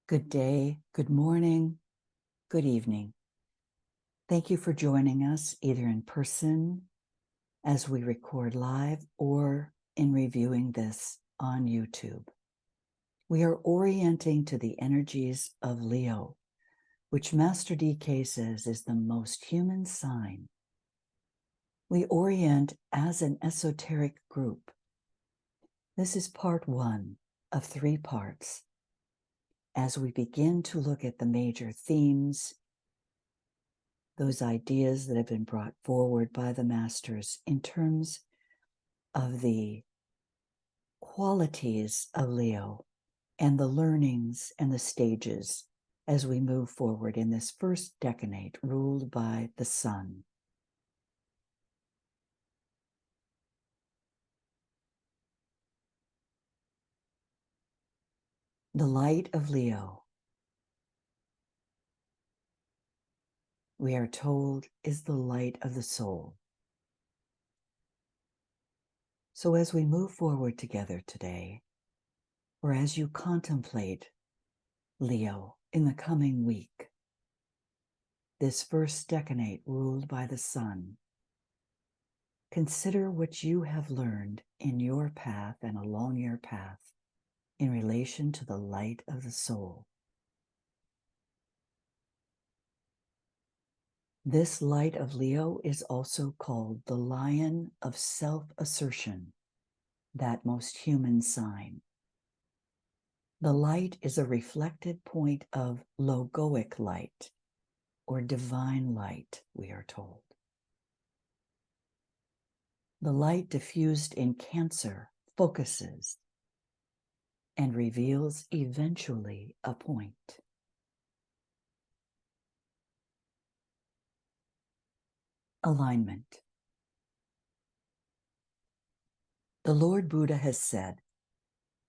Good day, good morning, good evening. Thank you for joining us either in person as we record live or in reviewing this on YouTube. We are orienting to the energies of Leo, which Master DK says is the most human sign. We orient as an esoteric group. This is part 1 of 3 parts. As we begin to look at the major themes, those ideas that have been brought forward by the masters in terms of the qualities of Leo and the learnings and the stages as we move forward in this first decanate ruled by the sun. The light of Leo, we are told, is the light of the soul. So as we move forward together today, or as you contemplate Leo in the coming week, this first decanate ruled by the sun, consider what you have learned in your path and along your path in relation to the light of the soul. This light of Leo is also called the lion of self-assertion, that most human sign. The light is a reflected point of logoic light, or divine light, we are told. The light diffused in Cancer focuses and reveals eventually a point. Alignment. The Lord Buddha has said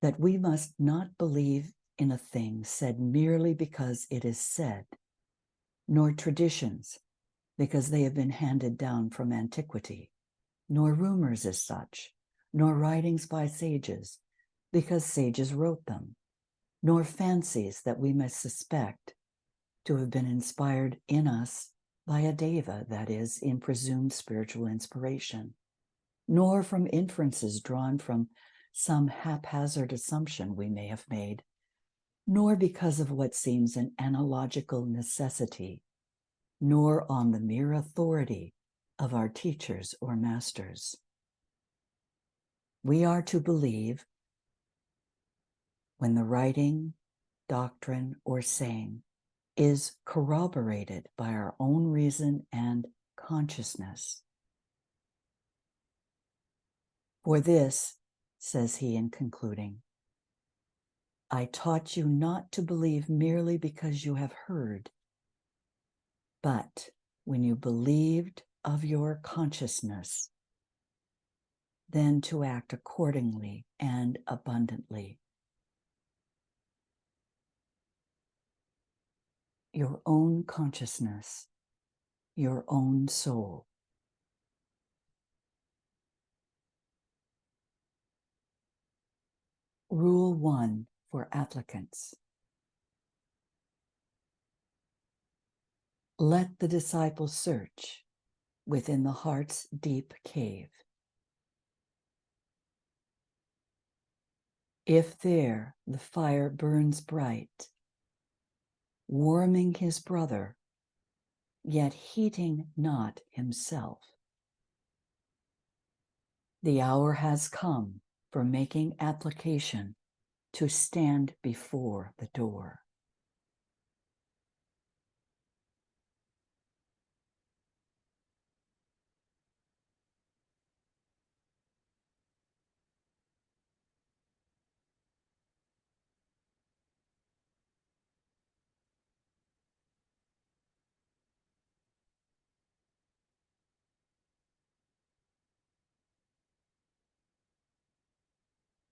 that we must not believe in a thing said merely because it is said, nor traditions because they have been handed down from antiquity, nor rumors as such, nor writings by sages because sages wrote them, nor fancies that we must suspect to have been inspired in us by a deva, that is, in presumed spiritual inspiration, nor from inferences drawn from some haphazard assumption we may have made, nor because of what seems an analogical necessity, nor on the mere authority of our teachers or masters. We are to believe when the writing, doctrine, or saying is corroborated by our own reason and consciousness. For this, says he in concluding, I taught you not to believe merely because you have heard, but when you believed of your consciousness, then to act accordingly and abundantly. Your own consciousness, your own soul. Rule 1 for applicants. Let the disciple search within the heart's deep cave. If there the fire burns bright, warming his brother, yet heating not himself, the hour has come for making application to stand before the door.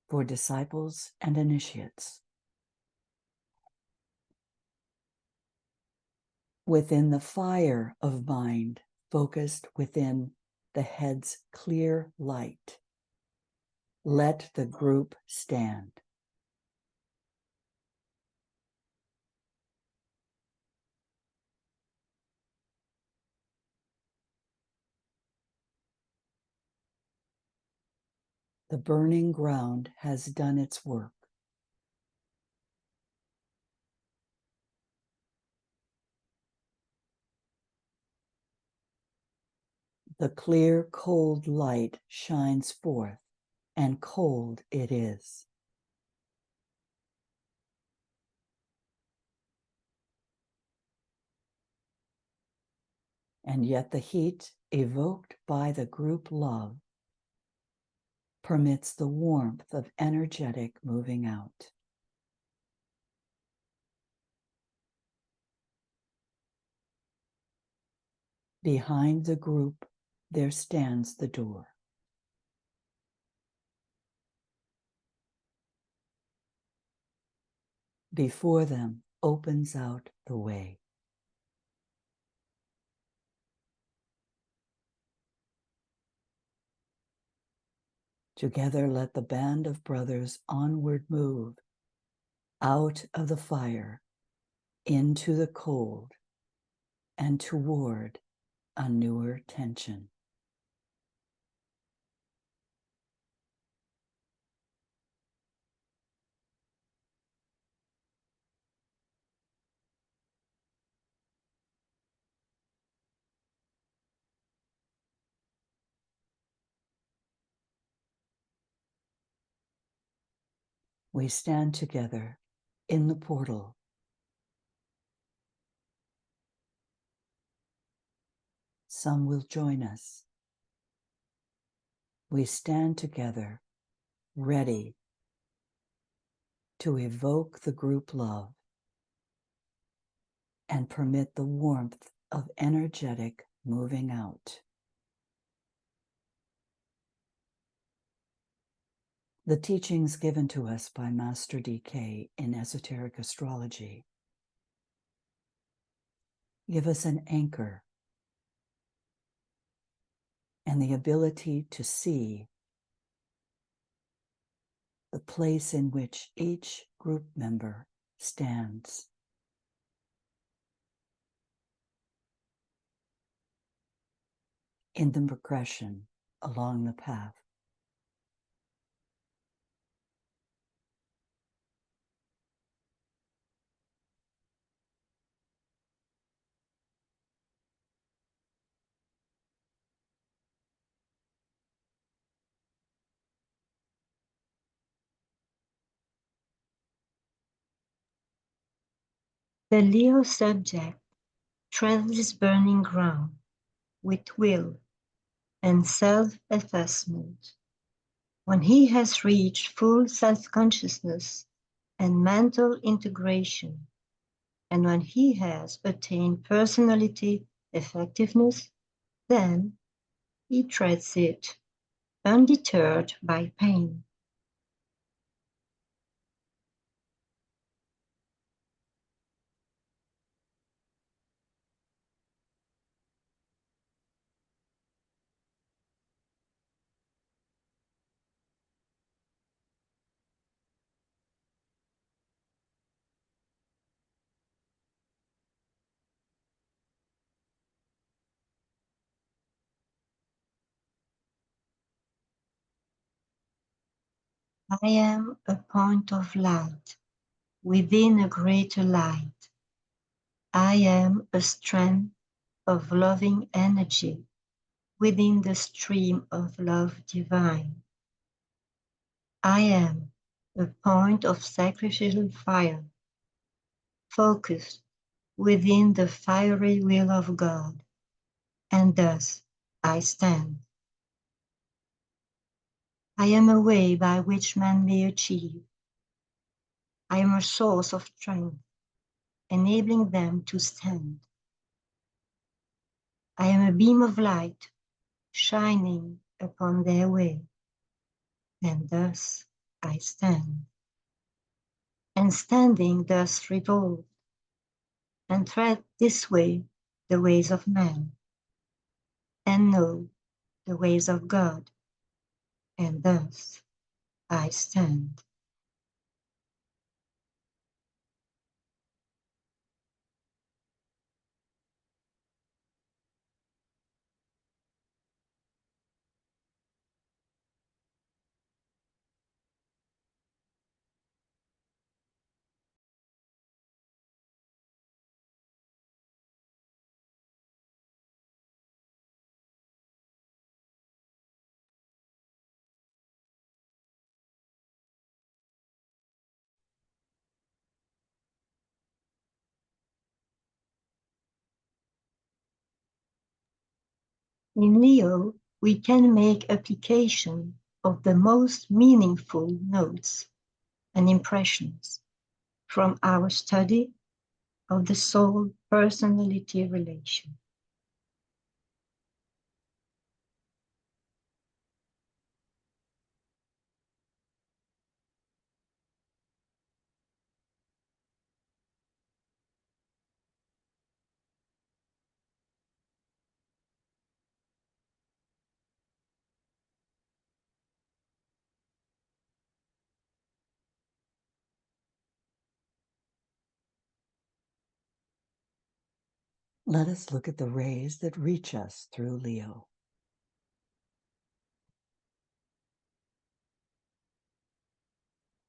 For disciples and initiates. Within the fire of mind, focused within the head's clear light, let the group stand. The burning ground has done its work. The clear, cold light shines forth, and cold it is. And yet the heat evoked by the group love permits the warmth of energetic moving out. Behind the group, there stands the door. Before them opens out the way. Together let the band of brothers onward move, out of the fire, into the cold, and toward a newer tension. We stand together in the portal. Some will join us. We stand together, ready to evoke the group love and permit the warmth of energetic moving out. The teachings given to us by Master DK in Esoteric Astrology give us an anchor and the ability to see the place in which each group member stands. In the progression along the path. The Leo subject treads this burning ground with will and self-effacement. When he has reached full self-consciousness and mental integration, and when he has attained personality effectiveness, then he treads it, undeterred by pain. I am a point of light within a greater light. I am a strand of loving energy within the stream of love divine. I am a point of sacrificial fire, focused within the fiery will of God, and thus I stand. I am a way by which man may achieve. I am a source of strength, enabling them to stand. I am a beam of light, shining upon their way, and thus I stand. And standing thus revolve, and tread this way the ways of man, and know the ways of God, and thus I stand. In Leo, we can make application of the most meaningful notes and impressions from our study of the soul personality relation. Let us look at the rays that reach us through Leo.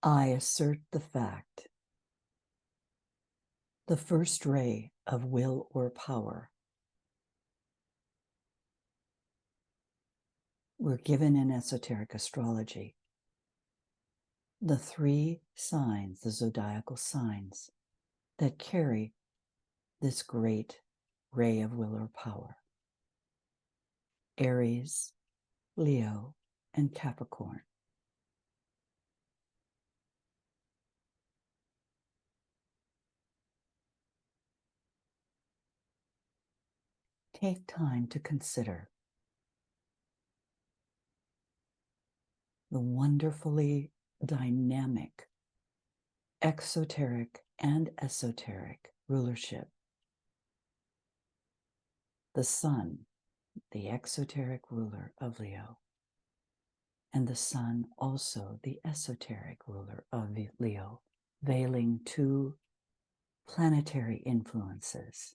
I assert the fact. The first ray of will or power. We're given in esoteric astrology the 3 signs, the zodiacal signs, that carry this great ray of will or power: Aries, Leo, and Capricorn. Take time to consider the wonderfully dynamic exoteric and esoteric rulership. The sun, the exoteric ruler of Leo, and the sun also the esoteric ruler of Leo, veiling 2 planetary influences.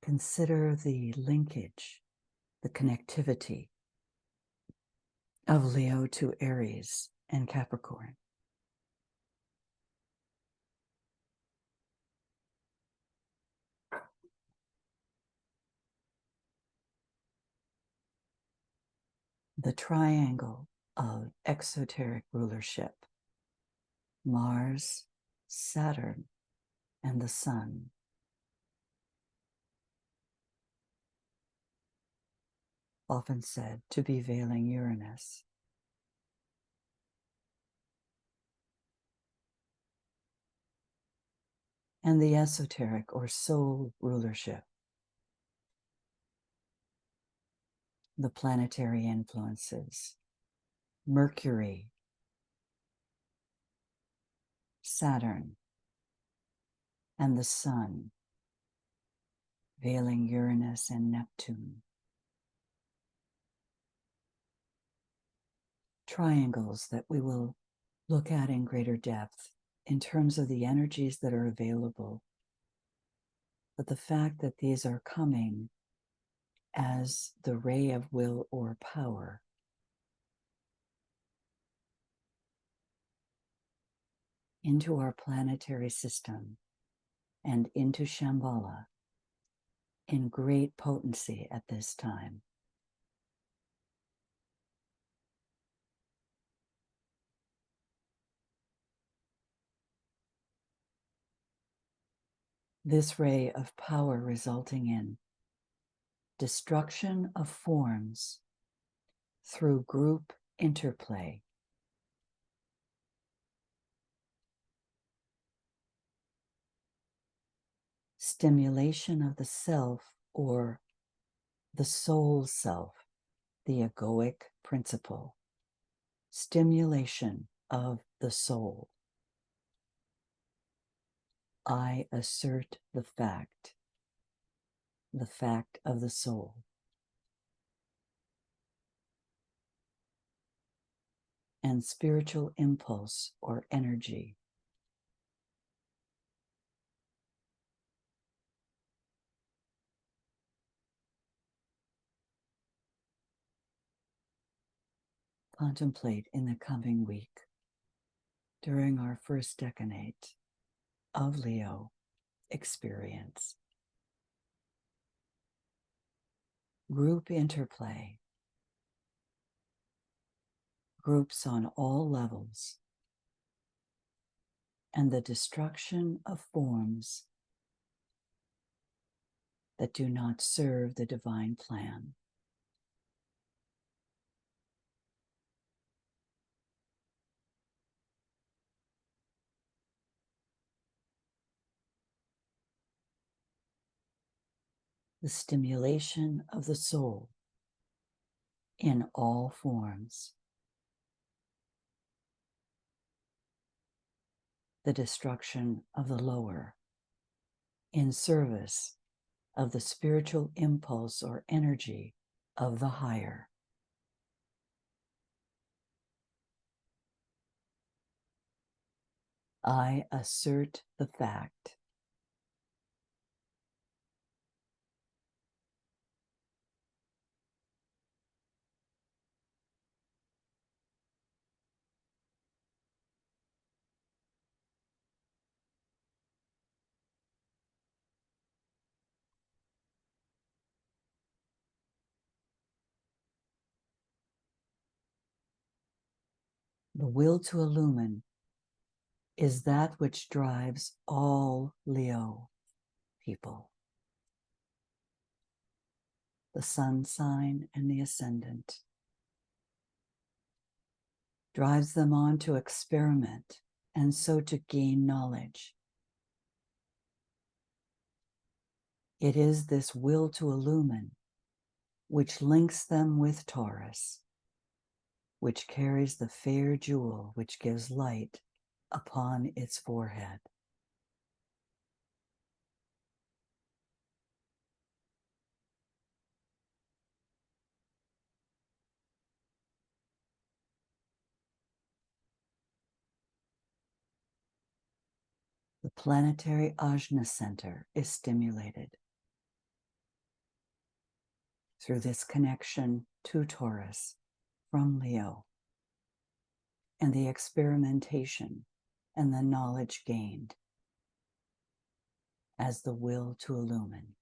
Consider the linkage, the connectivity of Leo to Aries and Capricorn. The triangle of exoteric rulership: Mars, Saturn, and the sun. Often said to be veiling Uranus. And the esoteric or soul rulership, the planetary influences: Mercury, Saturn, and the sun, veiling Uranus and Neptune. Triangles that we will look at in greater depth in terms of the energies that are available, but the fact that these are coming as the ray of will or power into our planetary system and into Shambhala in great potency at this time. This ray of power resulting in destruction of forms through group interplay, stimulation of the self or the soul self, the egoic principle, stimulation of the soul. I assert the fact of the soul. And spiritual impulse or energy. Contemplate in the coming week, during our first decanate of Leo experience. Group interplay, groups on all levels, and the destruction of forms that do not serve the divine plan. The stimulation of the soul in all forms. The destruction of the lower in service of the spiritual impulse or energy of the higher. I assert the fact the will to illumine is that which drives all Leo people, the sun sign and the ascendant, drives them on to experiment and so to gain knowledge. It is this will to illumine which links them with Taurus, which carries the fair jewel which gives light upon its forehead. The planetary ajna center is stimulated through this connection to Taurus from Leo and the experimentation and the knowledge gained as the will to illumine.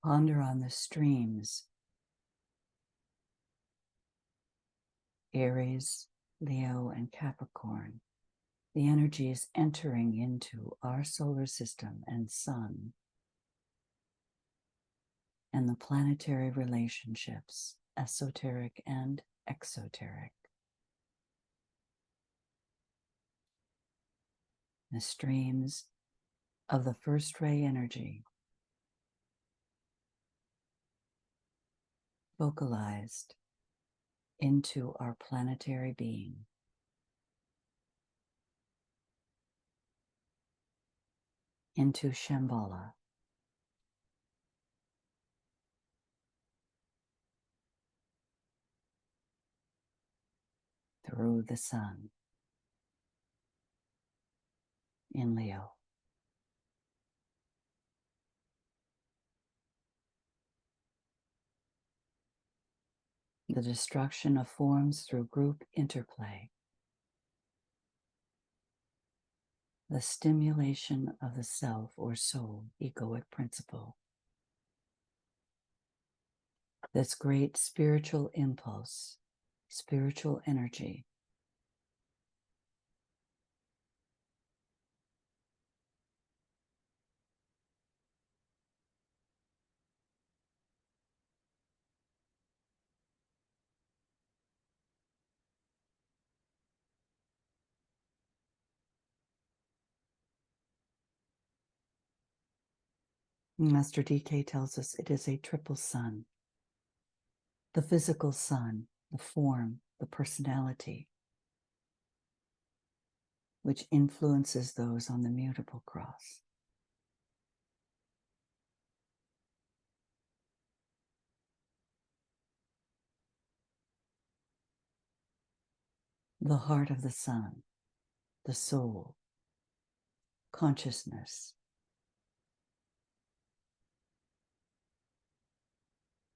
Ponder on the streams, Aries, Leo, and Capricorn, the energies entering into our solar system and sun, and the planetary relationships, esoteric and exoteric. The streams of the first ray energy vocalized into our planetary being. Into Shambhala. Through the sun in Leo. The destruction of forms through group interplay. The stimulation of the self or soul egoic principle. This great spiritual impulse, spiritual energy. Master DK tells us it is a triple sun. The physical sun, the form, the personality, which influences those on the mutable cross. The heart of the sun, the soul, consciousness,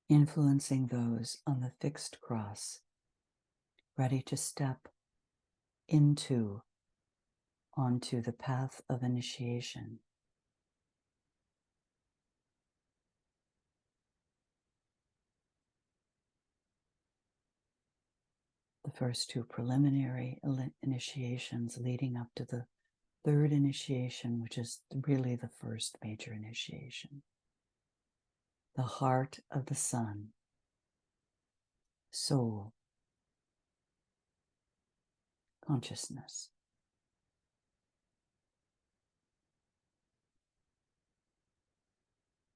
influencing those on the fixed cross, ready to step onto the path of initiation. The first two preliminary initiations leading up to the third initiation, which is really the first major initiation. The heart of the sun, soul, consciousness.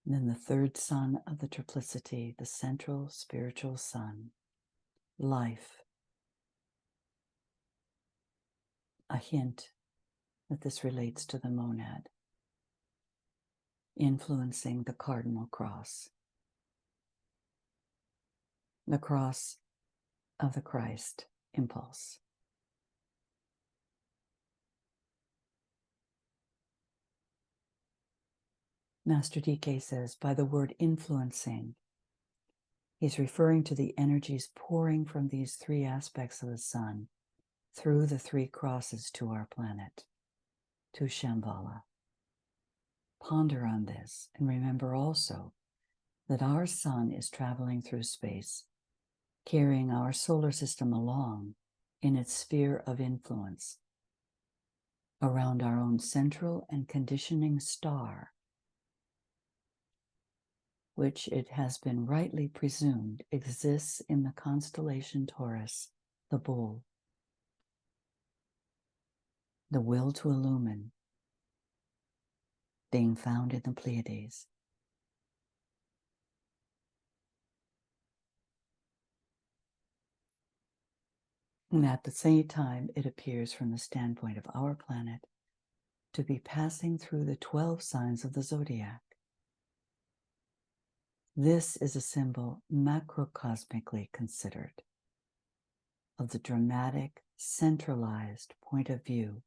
And then the third sun of the triplicity, the central spiritual sun, life. A hint that this relates to the monad, influencing the cardinal cross, the cross of the Christ impulse. Master DK says, by the word influencing, he's referring to the energies pouring from these three aspects of the sun through the three crosses to our planet, to Shambhala. Ponder on this and remember also that our sun is traveling through space, carrying our solar system along in its sphere of influence around our own central and conditioning star, which it has been rightly presumed exists in the constellation Taurus, the bull, the will to illumine, being found in the Pleiades. And at the same time, it appears from the standpoint of our planet to be passing through the 12 signs of the zodiac. This is a symbol macrocosmically considered of the dramatic, centralized point of view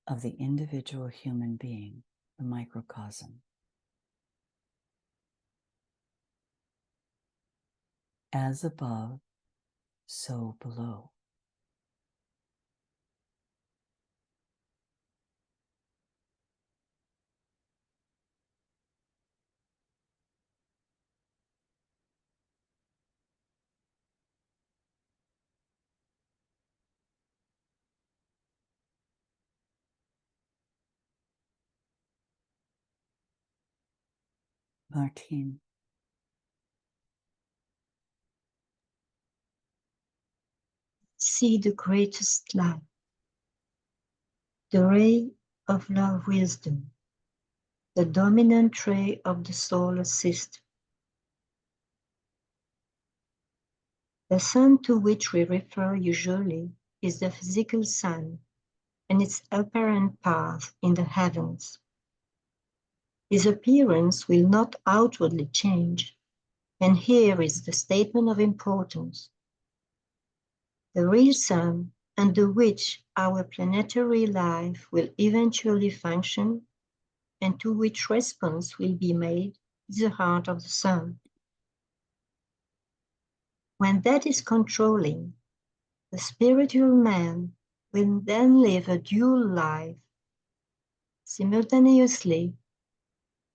of the individual human being, the microcosm. As above, so below. Martine. See the greatest light, the ray of love wisdom, the dominant ray of the solar system. The sun to which we refer usually is the physical sun and its apparent path in the heavens. His appearance will not outwardly change, and here is the statement of importance. The real sun under which our planetary life will eventually function and to which response will be made is the heart of the sun. When that is controlling, the spiritual man will then live a dual life simultaneously,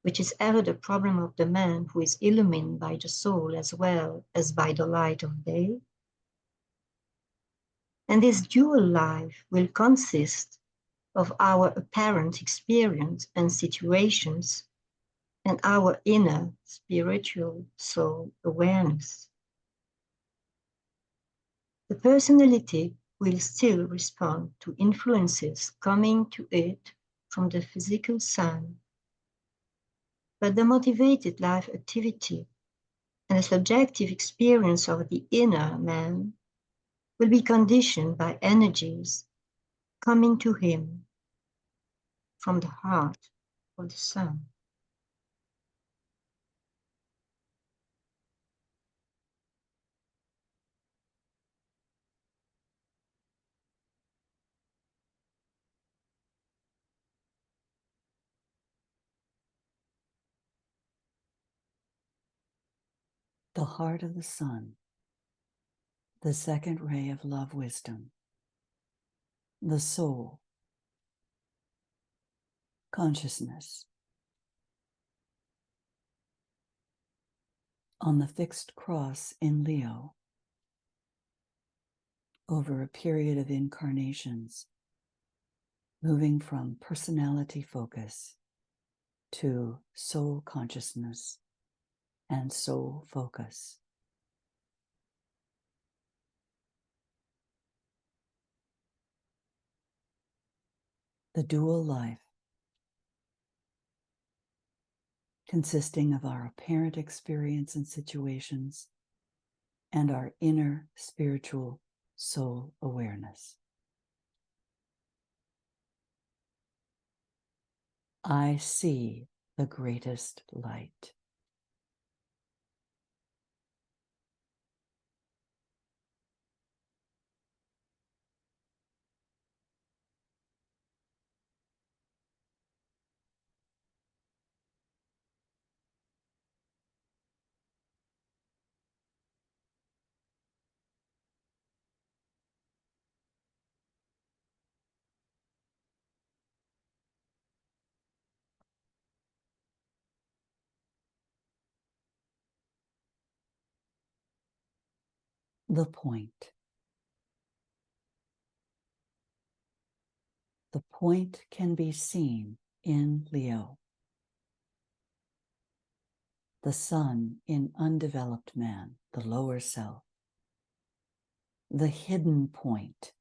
which is ever the problem of the man who is illumined by the soul as well as by the light of day. And this dual life will consist of our apparent experience and situations and our inner spiritual soul awareness. The personality will still respond to influences coming to it from the physical sun, but the motivated life activity and the subjective experience of the inner man will be conditioned by energies coming to him from the heart of the sun. the heart of the sun, the second ray of love wisdom, the soul, consciousness, on the fixed cross in Leo over a period of incarnations, moving from personality focus to soul consciousness and soul focus. The dual life, consisting of our apparent experience and situations and our inner spiritual soul awareness. I see the greatest light. The point. The point can be seen in Leo. The sun in undeveloped man, the lower self. The hidden point.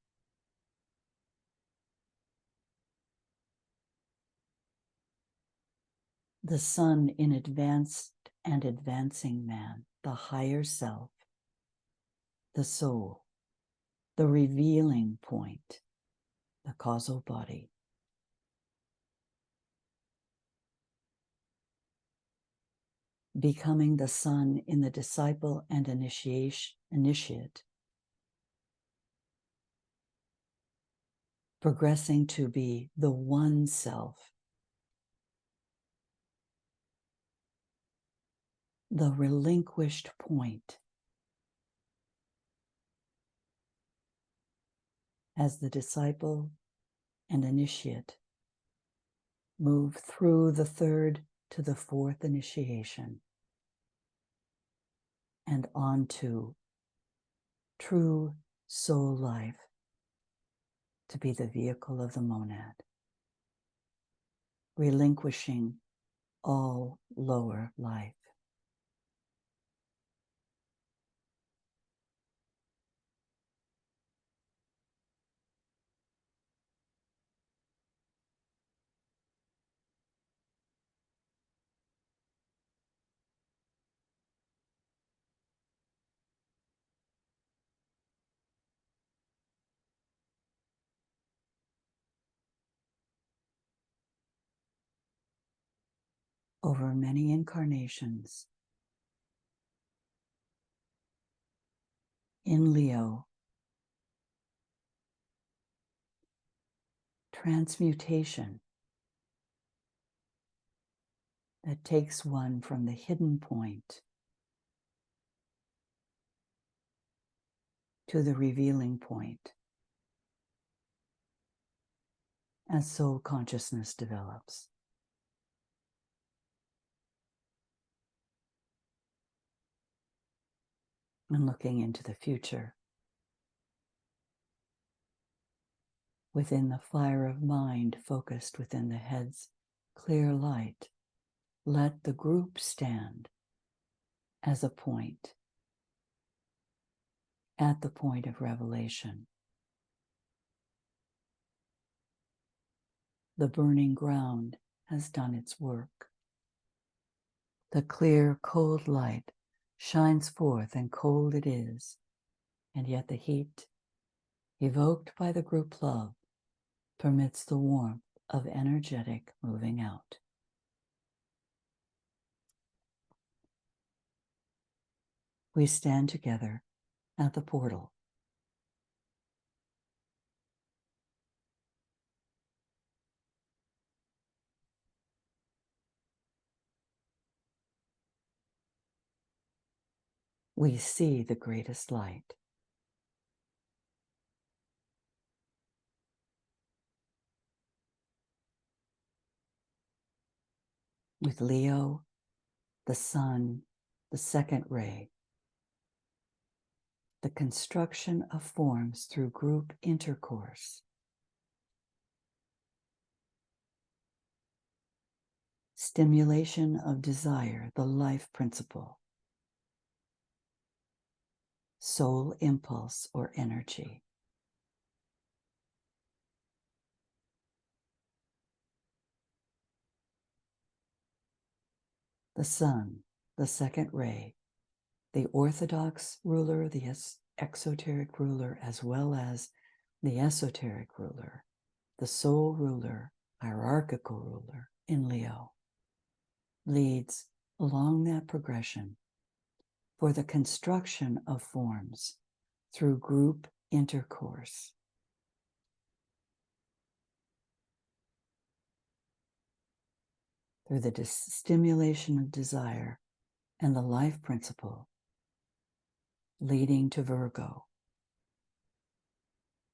The sun in advanced and advancing man, the higher self. The soul. The revealing point, the causal body. Becoming the sun in the disciple and initiate, progressing to be the one self, the relinquished point, as the disciple and initiate move through the third to the fourth initiation and on to true soul life, to be the vehicle of the monad, relinquishing all lower life. Over many incarnations, in Leo, transmutation that takes one from the hidden point to the revealing point as soul consciousness develops. And looking into the future, within the fire of mind focused within the head's clear light, let the group stand as a point, at the point of revelation. The burning ground has done its work. The clear, cold light shines forth, and cold it is, and yet the heat, evoked by the group love, permits the warmth of energetic moving out. We stand together at the portal. we see the greatest light. With Leo, the sun, the second ray, the construction of forms through group intercourse, stimulation of desire, the life principle, soul impulse or energy, the sun, the second ray, the orthodox ruler, the exoteric ruler, as well as the esoteric ruler, the soul ruler, hierarchical ruler in Leo, leads along that progression for the construction of forms through group intercourse. Through the stimulation of desire and the life principle, leading to Virgo,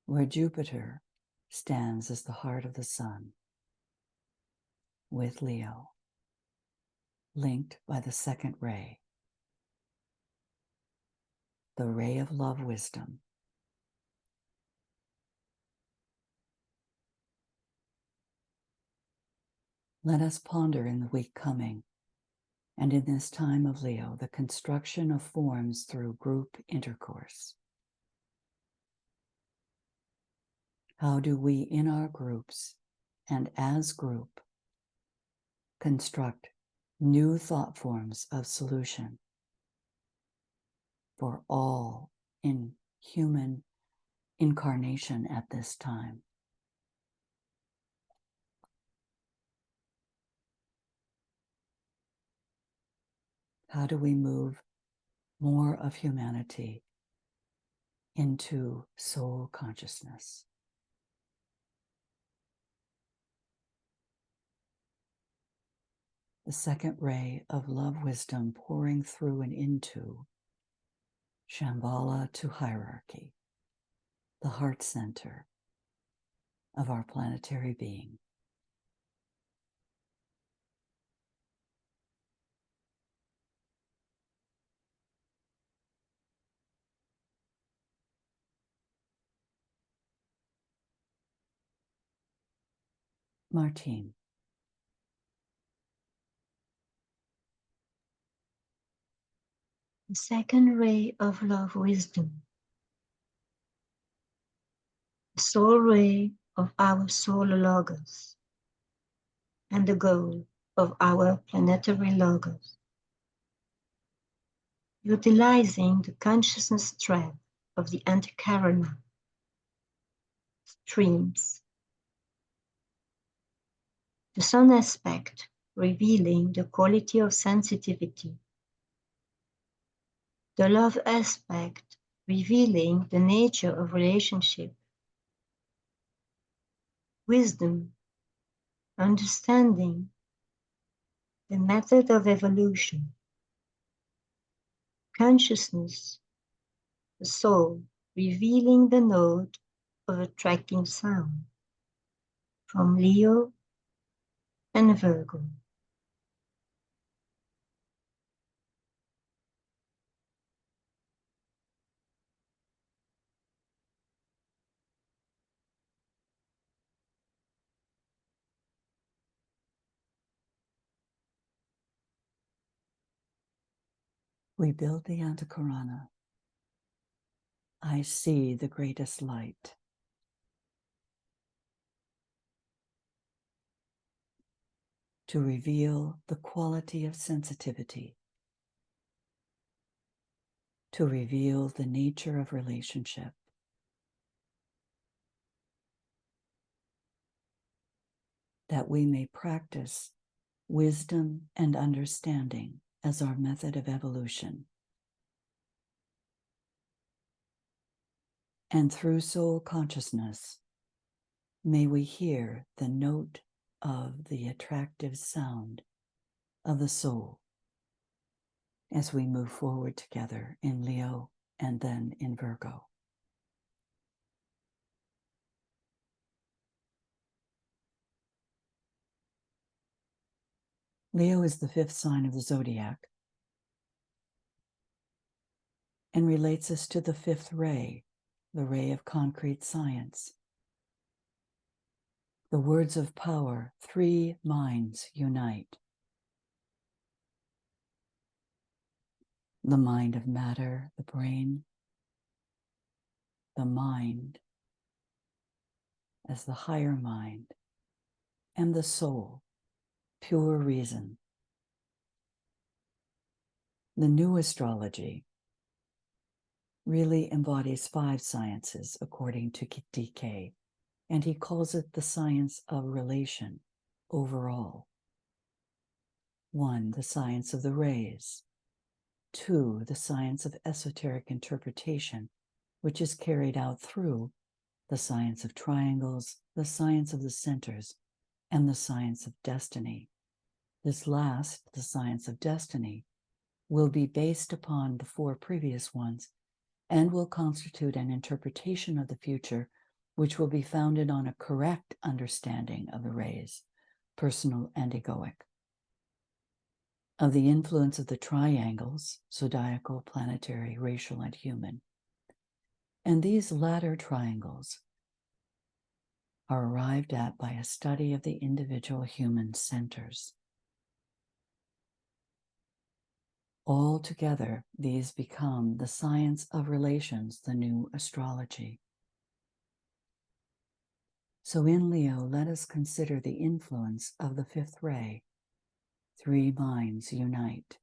where Jupiter stands as the heart of the sun, with Leo, linked by the second ray, the ray of love wisdom. Let us ponder in the week coming, and in this time of Leo, the construction of forms through group intercourse. How do we, in our groups and as group, construct new thought forms of solution for all in human incarnation at this time? How do we move more of humanity into soul consciousness? The second ray of love wisdom pouring through and into Shambhala to hierarchy, the heart center of our planetary being. Martine. The second ray of love wisdom, the soul ray of our solar logos, and the goal of our planetary logos. Utilizing the consciousness thread of the antikarana streams, the sun aspect revealing the quality of sensitivity, the love aspect revealing the nature of relationship, wisdom, understanding the method of evolution, consciousness, the soul revealing the node of attracting sound from Leo and Virgo. We build the Antakarana. I see the greatest light. To reveal the quality of sensitivity. To reveal the nature of relationship. That we may practice wisdom and understanding as our method of evolution. And through soul consciousness, may we hear the note of the attractive sound of the soul, as we move forward together in Leo and then in Virgo. Leo is the fifth sign of the zodiac and relates us to the fifth ray, the ray of concrete science. The words of power, three minds unite. The mind of matter, the brain, the mind as the higher mind, and the soul, pure reason. The new astrology really embodies five sciences according to Decanate, and he calls it the science of relation overall. 1, the science of the rays. 2, the science of esoteric interpretation, which is carried out through the science of triangles, the science of the centers, and the science of destiny. This last, the science of destiny, will be based upon the four previous ones and will constitute an interpretation of the future which will be founded on a correct understanding of the rays, personal and egoic, of the influence of the triangles, zodiacal, planetary, racial, and human. And these latter triangles are arrived at by a study of the individual human centers. Altogether, these become the science of relations, the new astrology. So in Leo, let us consider the influence of the fifth ray. Three minds unite.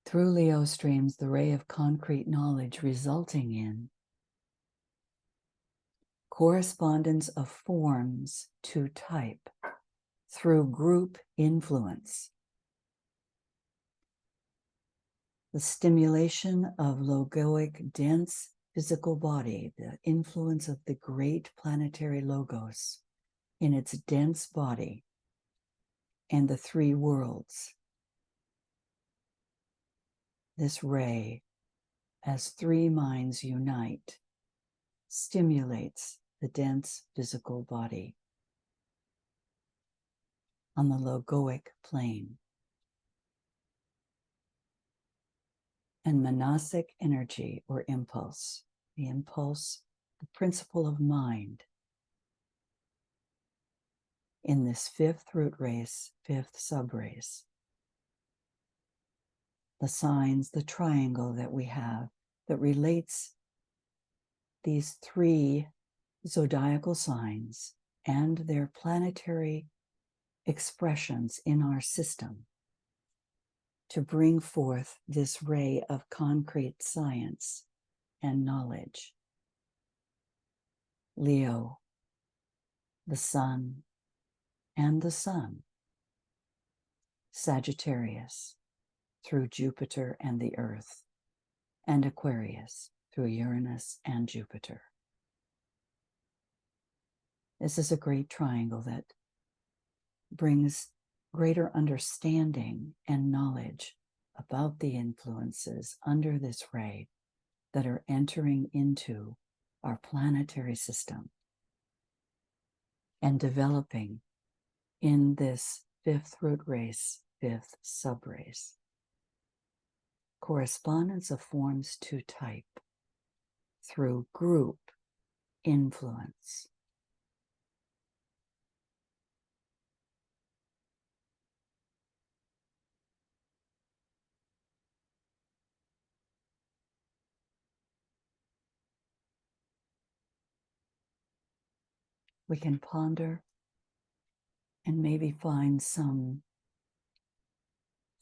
Through Leo streams the ray of concrete knowledge, resulting in correspondence of forms to type through group influence, the stimulation of logoic dense physical body, the influence of the great planetary logos in its dense body, and the three worlds. This ray, as three minds unite, stimulates the dense physical body on the logoic plane. And monastic energy or impulse, the principle of mind, in this fifth root race, fifth subrace. The signs, the triangle that we have that relates these three zodiacal signs and their planetary expressions in our system to bring forth this ray of concrete science and knowledge. Leo, the sun and the sun. Sagittarius, through Jupiter and the earth, and Aquarius, through Uranus and Jupiter. This is a great triangle that brings greater understanding and knowledge about the influences under this ray that are entering into our planetary system and developing in this fifth root race, fifth subrace. Correspondence of forms to type through group influence. We can ponder and maybe find some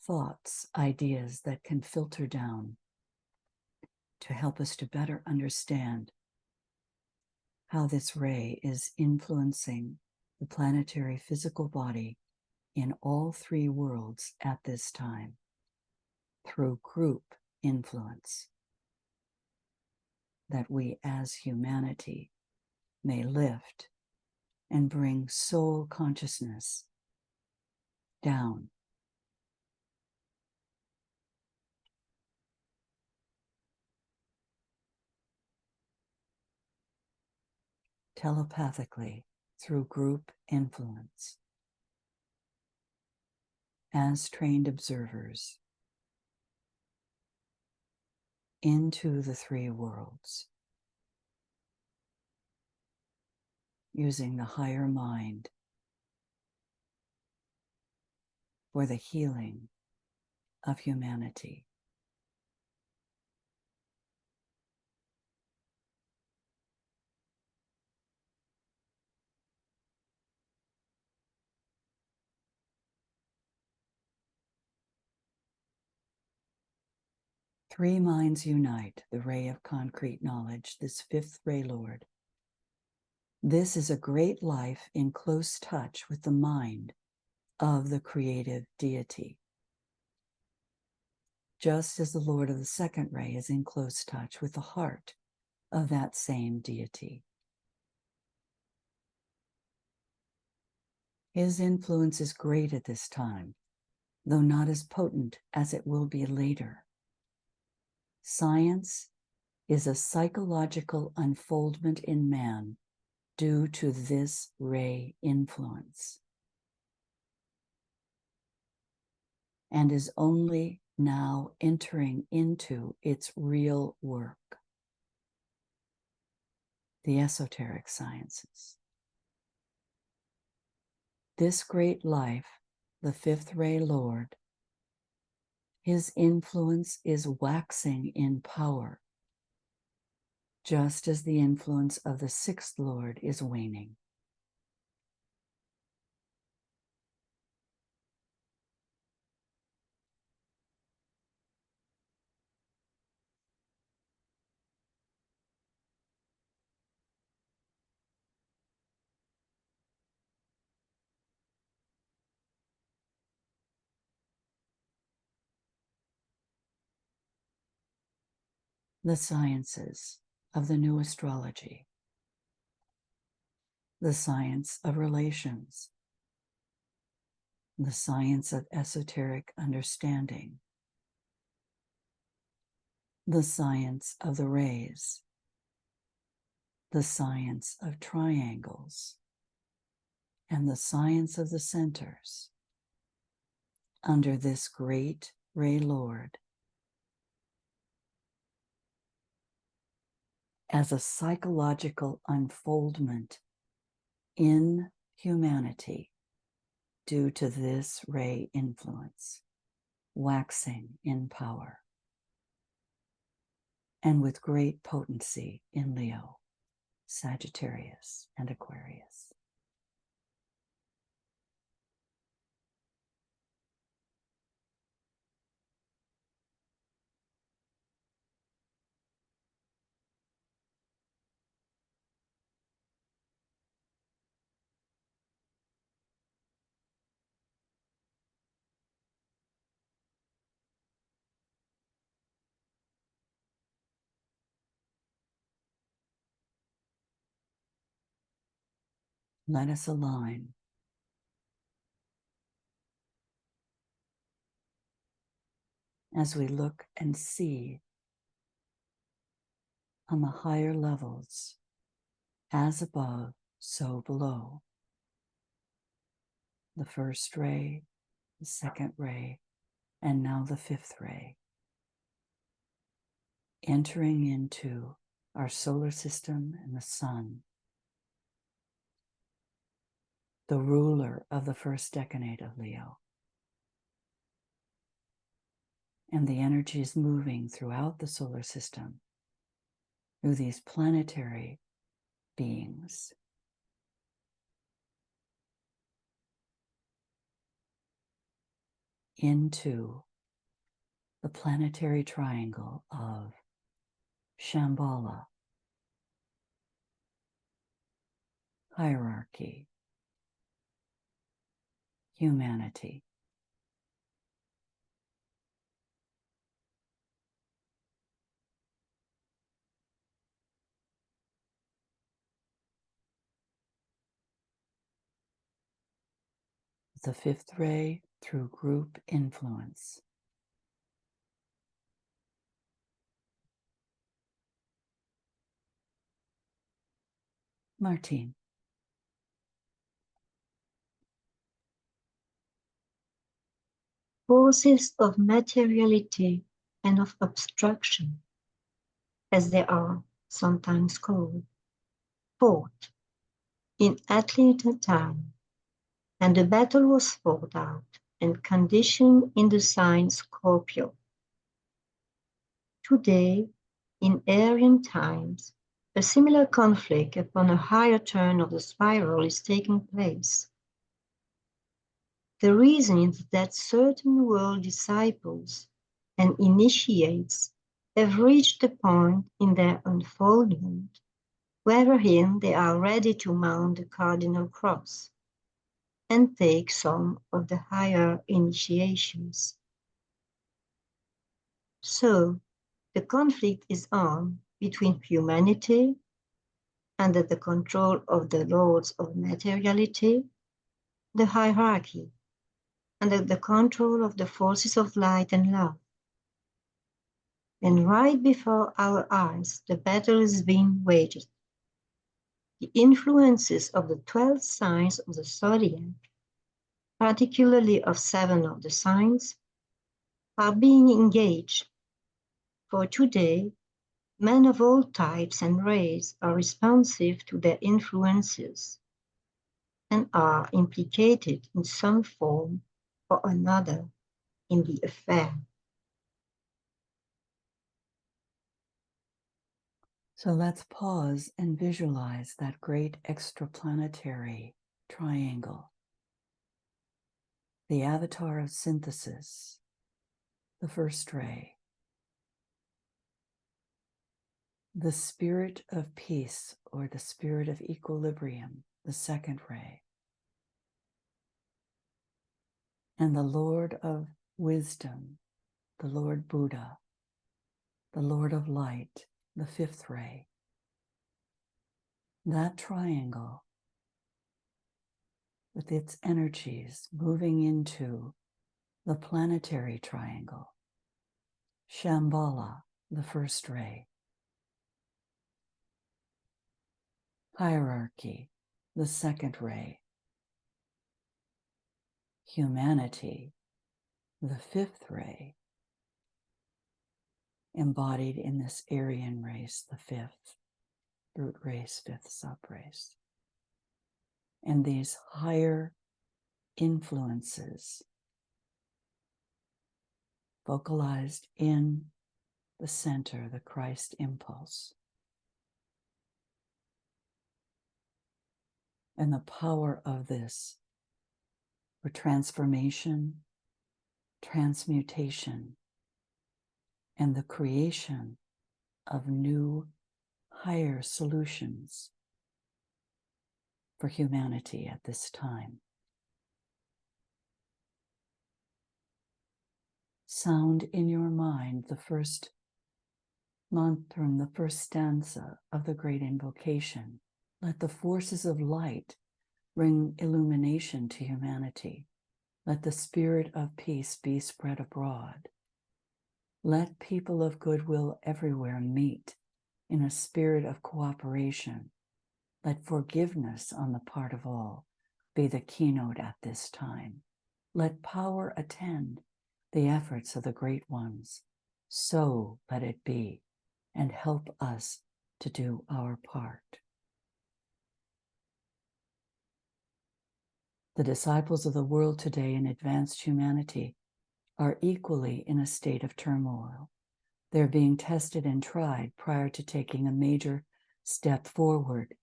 thoughts, ideas that can filter down to help us to better understand how this ray is influencing the planetary physical body in all three worlds at this time through group influence, that we as humanity may lift and bring soul consciousness down. Telepathically through group influence. As trained observers into the three worlds, using the higher mind for the healing of humanity. Three minds unite, the ray of concrete knowledge, this fifth ray Lord. This is a great life in close touch with the mind of the creative deity. Just as the Lord of the second ray is in close touch with the heart of that same deity. His influence is great at this time, though not as potent as it will be later. Science is a psychological unfoldment in man due to this ray influence, and is only now entering into its real work, the esoteric sciences. This great life, the fifth ray Lord, his influence is waxing in power, just as the influence of the sixth Lord is waning. The sciences of the new astrology, the science of relations, the science of esoteric understanding, the science of the rays, the science of triangles, and the science of the centers under this great ray Lord as a psychological unfoldment in humanity due to this ray influence, waxing in power and with great potency in Leo, Sagittarius, and Aquarius. Let us align as we look and see on the higher levels, as above, so below. The first ray, the second ray, and now the fifth ray, entering into our solar system and the sun, the ruler of the first decanate of Leo. And the energy is moving throughout the solar system through these planetary beings. Into the planetary triangle of Shambhala, hierarchy, humanity. The fifth ray through group influence. Martine. Forces of materiality and of obstruction, as they are sometimes called, fought in Atlanta time, and the battle was fought out and conditioned in the sign Scorpio. Today, in Aryan times, a similar conflict upon a higher turn of the spiral is taking place. The reason is that certain world disciples and initiates have reached a point in their unfoldment wherein they are ready to mount the cardinal cross and take some of the higher initiations. So, the conflict is on between humanity under the control of the lords of materiality, the hierarchy, under the control of the forces of light and love. And right before our eyes, the battle is being waged. The influences of the 12 signs of the zodiac, particularly of 7 of the signs, are being engaged. For today, men of all types and races are responsive to their influences and are implicated in some form or another in the affair. So let's pause and visualize that great extraplanetary triangle. The avatar of synthesis, the first ray. The spirit of peace, or the spirit of equilibrium, the second ray. And the Lord of wisdom, the Lord Buddha, the Lord of light, the fifth ray. That triangle, with its energies moving into the planetary triangle, Shambhala, the first ray. Hierarchy, the second ray. Humanity, the fifth ray, embodied in this Aryan race, the fifth root race, fifth subrace. And these higher influences focalized in the center, the Christ impulse. And the power of this for transformation, transmutation, and the creation of new, higher solutions for humanity at this time. Sound in your mind the first mantra, the first stanza of the great invocation. Let the forces of light bring illumination to humanity. Let the spirit of peace be spread abroad. Let people of goodwill everywhere meet in a spirit of cooperation. Let forgiveness on the part of all be the keynote at this time. Let power attend the efforts of the great ones. So let it be, and help us to do our part. The disciples of the world today in advanced humanity are equally in a state of turmoil. They're being tested and tried prior to taking a major step forward.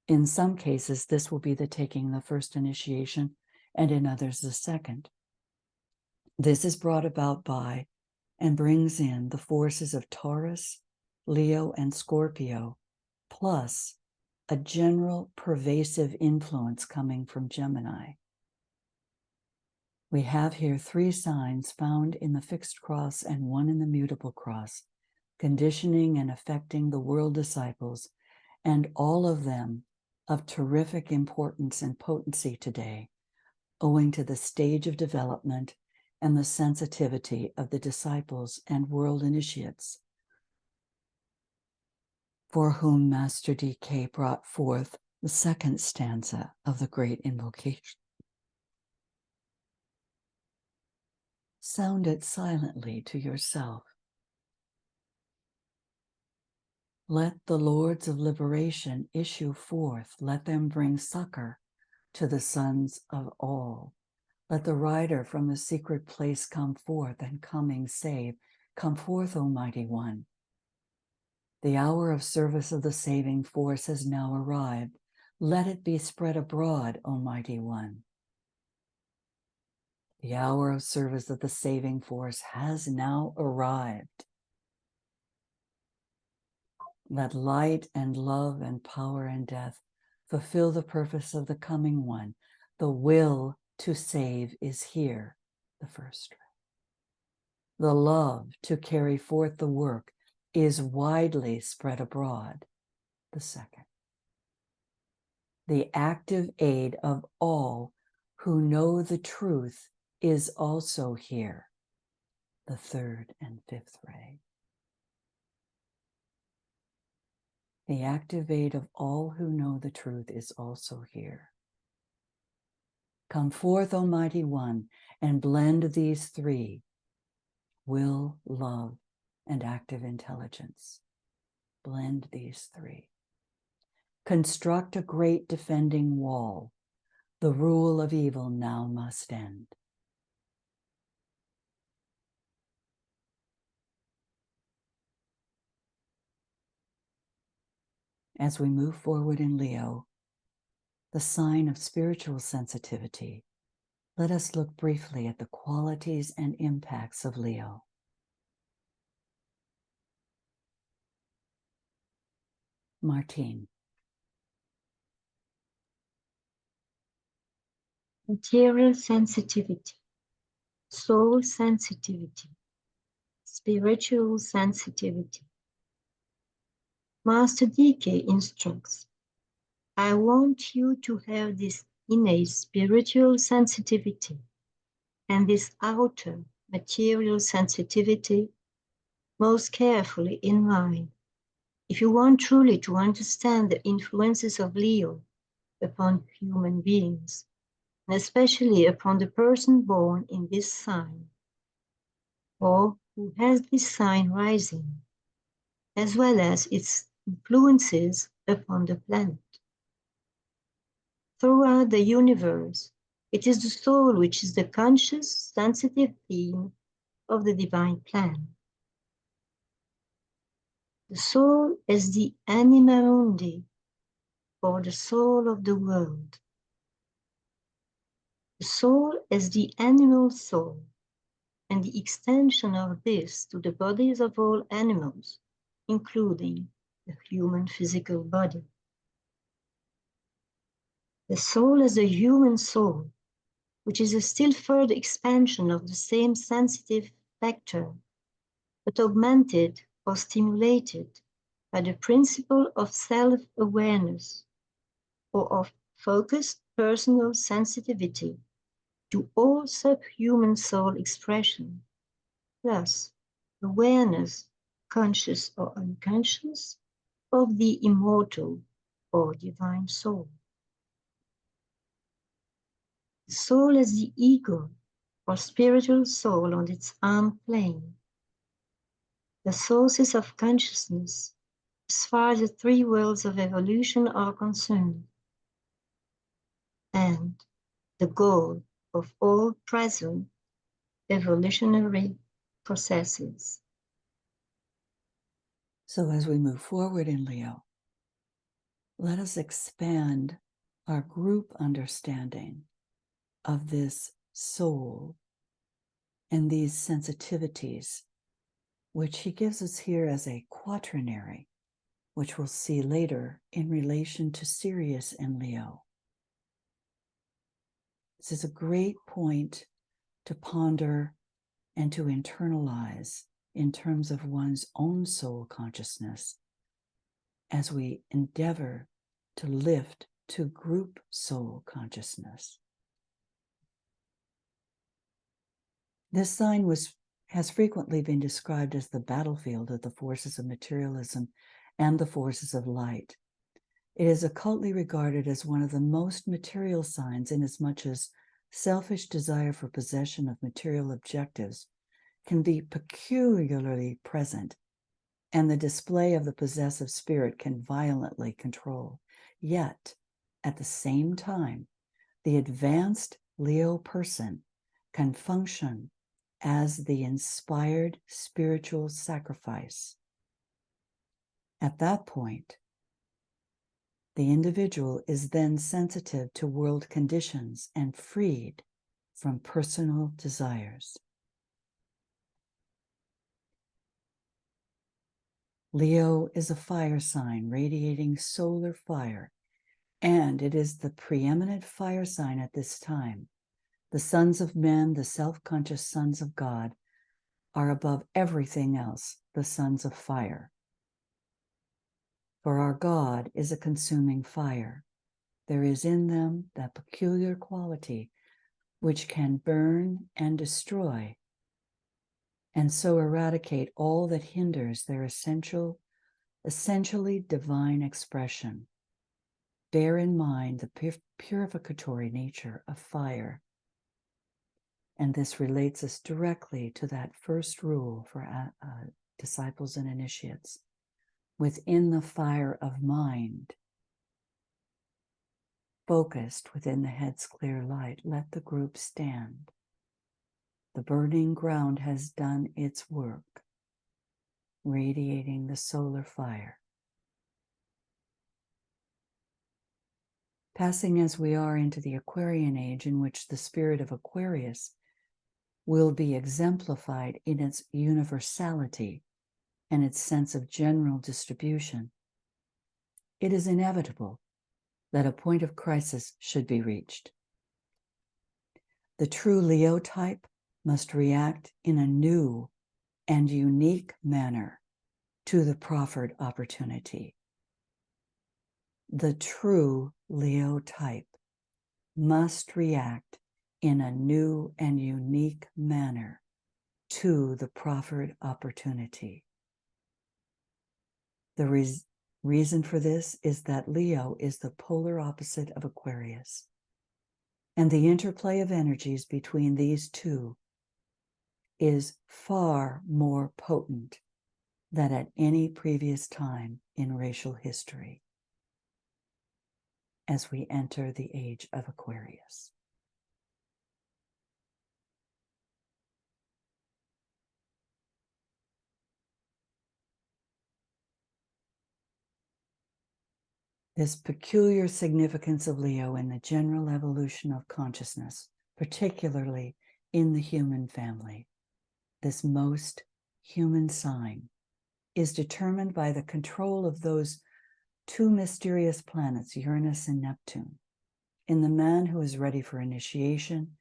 In some cases, this will be the taking the first initiation, and in others, the second. This is brought about by and brings in the forces of Taurus, Leo, and Scorpio, plus a general pervasive influence coming from Gemini. We have here 3 signs found in the fixed cross and 1 in the mutable cross, conditioning and affecting the world disciples, and all of them of terrific importance and potency today, owing to the stage of development and the sensitivity of the disciples and world initiates, for whom Master DK brought forth the second stanza of the great invocation. Sound it silently to yourself. Let the Lords of Liberation issue forth. Let them bring succor to the sons of all. Let the rider from the secret place come forth, and coming save. Come forth, O Mighty One. The hour of service of the saving force has now arrived. Let it be spread abroad, O Mighty One. The hour of service of the saving force has now arrived. Let light and love and power and death fulfill the purpose of the coming one. The will to save is here, the first ray. The love to carry forth the work is widely spread abroad, the second. The active aid of all who know the truth is also here, the third and fifth ray. The active aid of all who know the truth is also here. Come forth, O Mighty One, and blend these three: will, love, and active intelligence. Blend these three. Construct a great defending wall. The rule of evil now must end. As we move forward in Leo, the sign of spiritual sensitivity, let us look briefly at the qualities and impacts of Leo. Martine. Material sensitivity, soul sensitivity, spiritual sensitivity. Master DK instructs, I want you to have this innate spiritual sensitivity and this outer material sensitivity most carefully in mind if you want truly to understand the influences of Leo upon human beings, and especially upon the person born in this sign, or who has this sign rising, as well as its influences upon the planet. Throughout the universe, it is the soul which is the conscious, sensitive being of the divine plan. The soul is the anima mundi, or the soul of the world. The soul is the animal soul, and the extension of this to the bodies of all animals, including the human physical body. The soul is a human soul, which is a still further expansion of the same sensitive factor, but augmented or stimulated by the principle of self-awareness or of focused personal sensitivity to all subhuman soul expression, plus awareness, conscious or unconscious, of the immortal or divine soul. The soul is the ego or spiritual soul on its own plane. The sources of consciousness as far as the three worlds of evolution are concerned, and the goal of all present evolutionary processes. So as we move forward in Leo, let us expand our group understanding of this soul and these sensitivities, which he gives us here as a quaternary, which we'll see later in relation to Sirius and Leo. This is a great point to ponder and to internalize in terms of one's own soul consciousness as we endeavor to lift to group soul consciousness. This sign has frequently been described as the battlefield of the forces of materialism and the forces of light. It is occultly regarded as one of the most material signs, inasmuch as selfish desire for possession of material objectives can be peculiarly present, and the display of the possessive spirit can violently control. Yet, at the same time, the advanced Leo person can function as the inspired spiritual sacrifice. At that point, the individual is then sensitive to world conditions and freed from personal desires. Leo is a fire sign radiating solar fire, and it is the preeminent fire sign at this time. The sons of men, the self-conscious sons of God, are above everything else the sons of fire. For our God is a consuming fire. There is in them that peculiar quality which can burn and destroy, and so eradicate all that hinders their essentially divine expression. Bear in mind the purificatory nature of fire. And this relates us directly to that first rule for disciples and initiates. Within the fire of mind, focused within the head's clear light, let the group stand. The burning ground has done its work, radiating the solar fire. Passing as we are into the Aquarian age, in which the spirit of Aquarius will be exemplified in its universality and its sense of general distribution, it is inevitable that a point of crisis should be reached. The true Leo type must react in a new and unique manner to the proffered opportunity. The true Leo type must react in a new and unique manner to the proffered opportunity. The reason for this is that Leo is the polar opposite of Aquarius, and the interplay of energies between these two is far more potent than at any previous time in racial history as we enter the age of Aquarius. This peculiar significance of Leo in the general evolution of consciousness, particularly in the human family, this most human sign, is determined by the control of those two mysterious planets, Uranus and Neptune. In the man who is ready for initiation,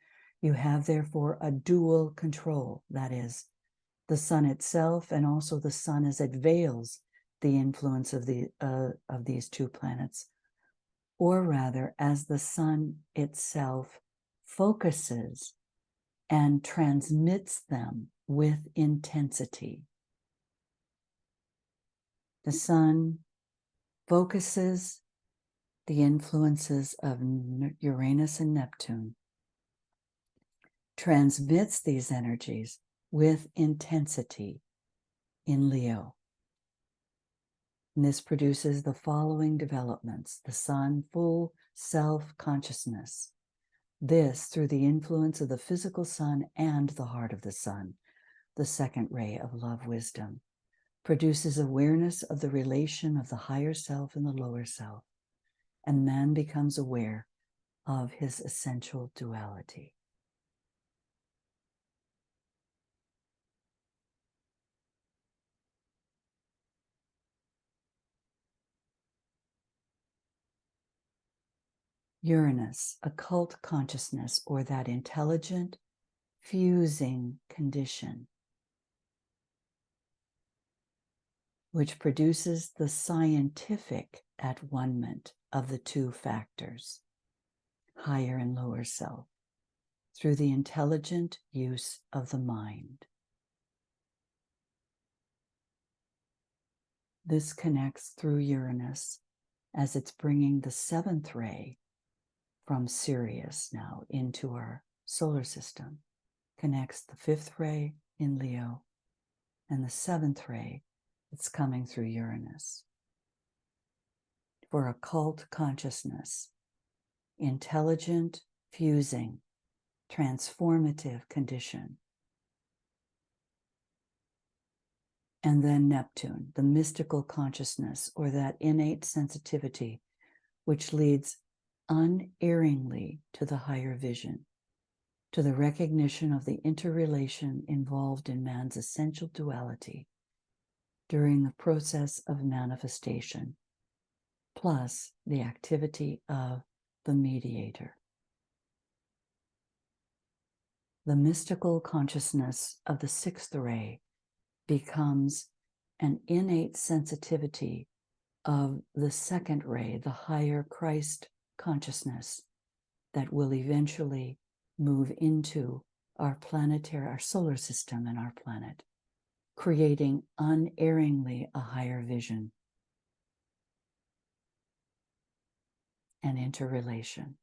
you have therefore a dual control, that is, the sun itself and also the sun as it veils the influence of these two planets, or rather as the sun itself focuses and transmits them with intensity. The sun focuses the influences of Uranus and Neptune, transmits these energies with intensity in Leo. And this produces the following developments: the sun, full self-consciousness. This through the influence of the physical sun and the heart of the sun, the second ray of love wisdom, produces awareness of the relation of the higher self and the lower self, and man becomes aware of his essential duality. Uranus, occult consciousness, or that intelligent, fusing condition, which produces the scientific at-one-ment of the two factors, higher and lower self. through the intelligent use of the mind. This connects through Uranus as it's bringing the 7th ray from Sirius now into our solar system. Connects the 5th ray in Leo and the 7th ray that's coming through Uranus. For occult consciousness, intelligent, fusing, transformative condition. And then Neptune, the mystical consciousness, or that innate sensitivity, which leads unerringly to the higher vision, to the recognition of the interrelation involved in man's essential duality during the process of manifestation, plus the activity of the mediator. The mystical consciousness of the 6th ray becomes an innate sensitivity of the 2nd ray, the higher Christ consciousness that will eventually move into our solar system and our planet, creating unerringly a higher vision and interrelation.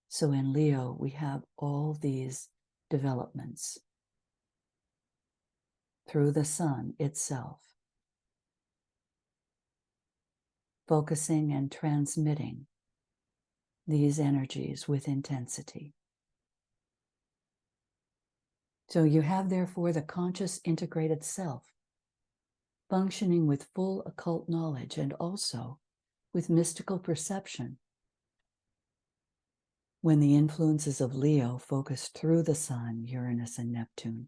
So in Leo, we have all these developments through the sun itself, focusing and transmitting these energies with intensity. So you have, therefore, the conscious integrated self, functioning with full occult knowledge and also with mystical perception. When the influences of Leo, focused through the sun, Uranus, and Neptune,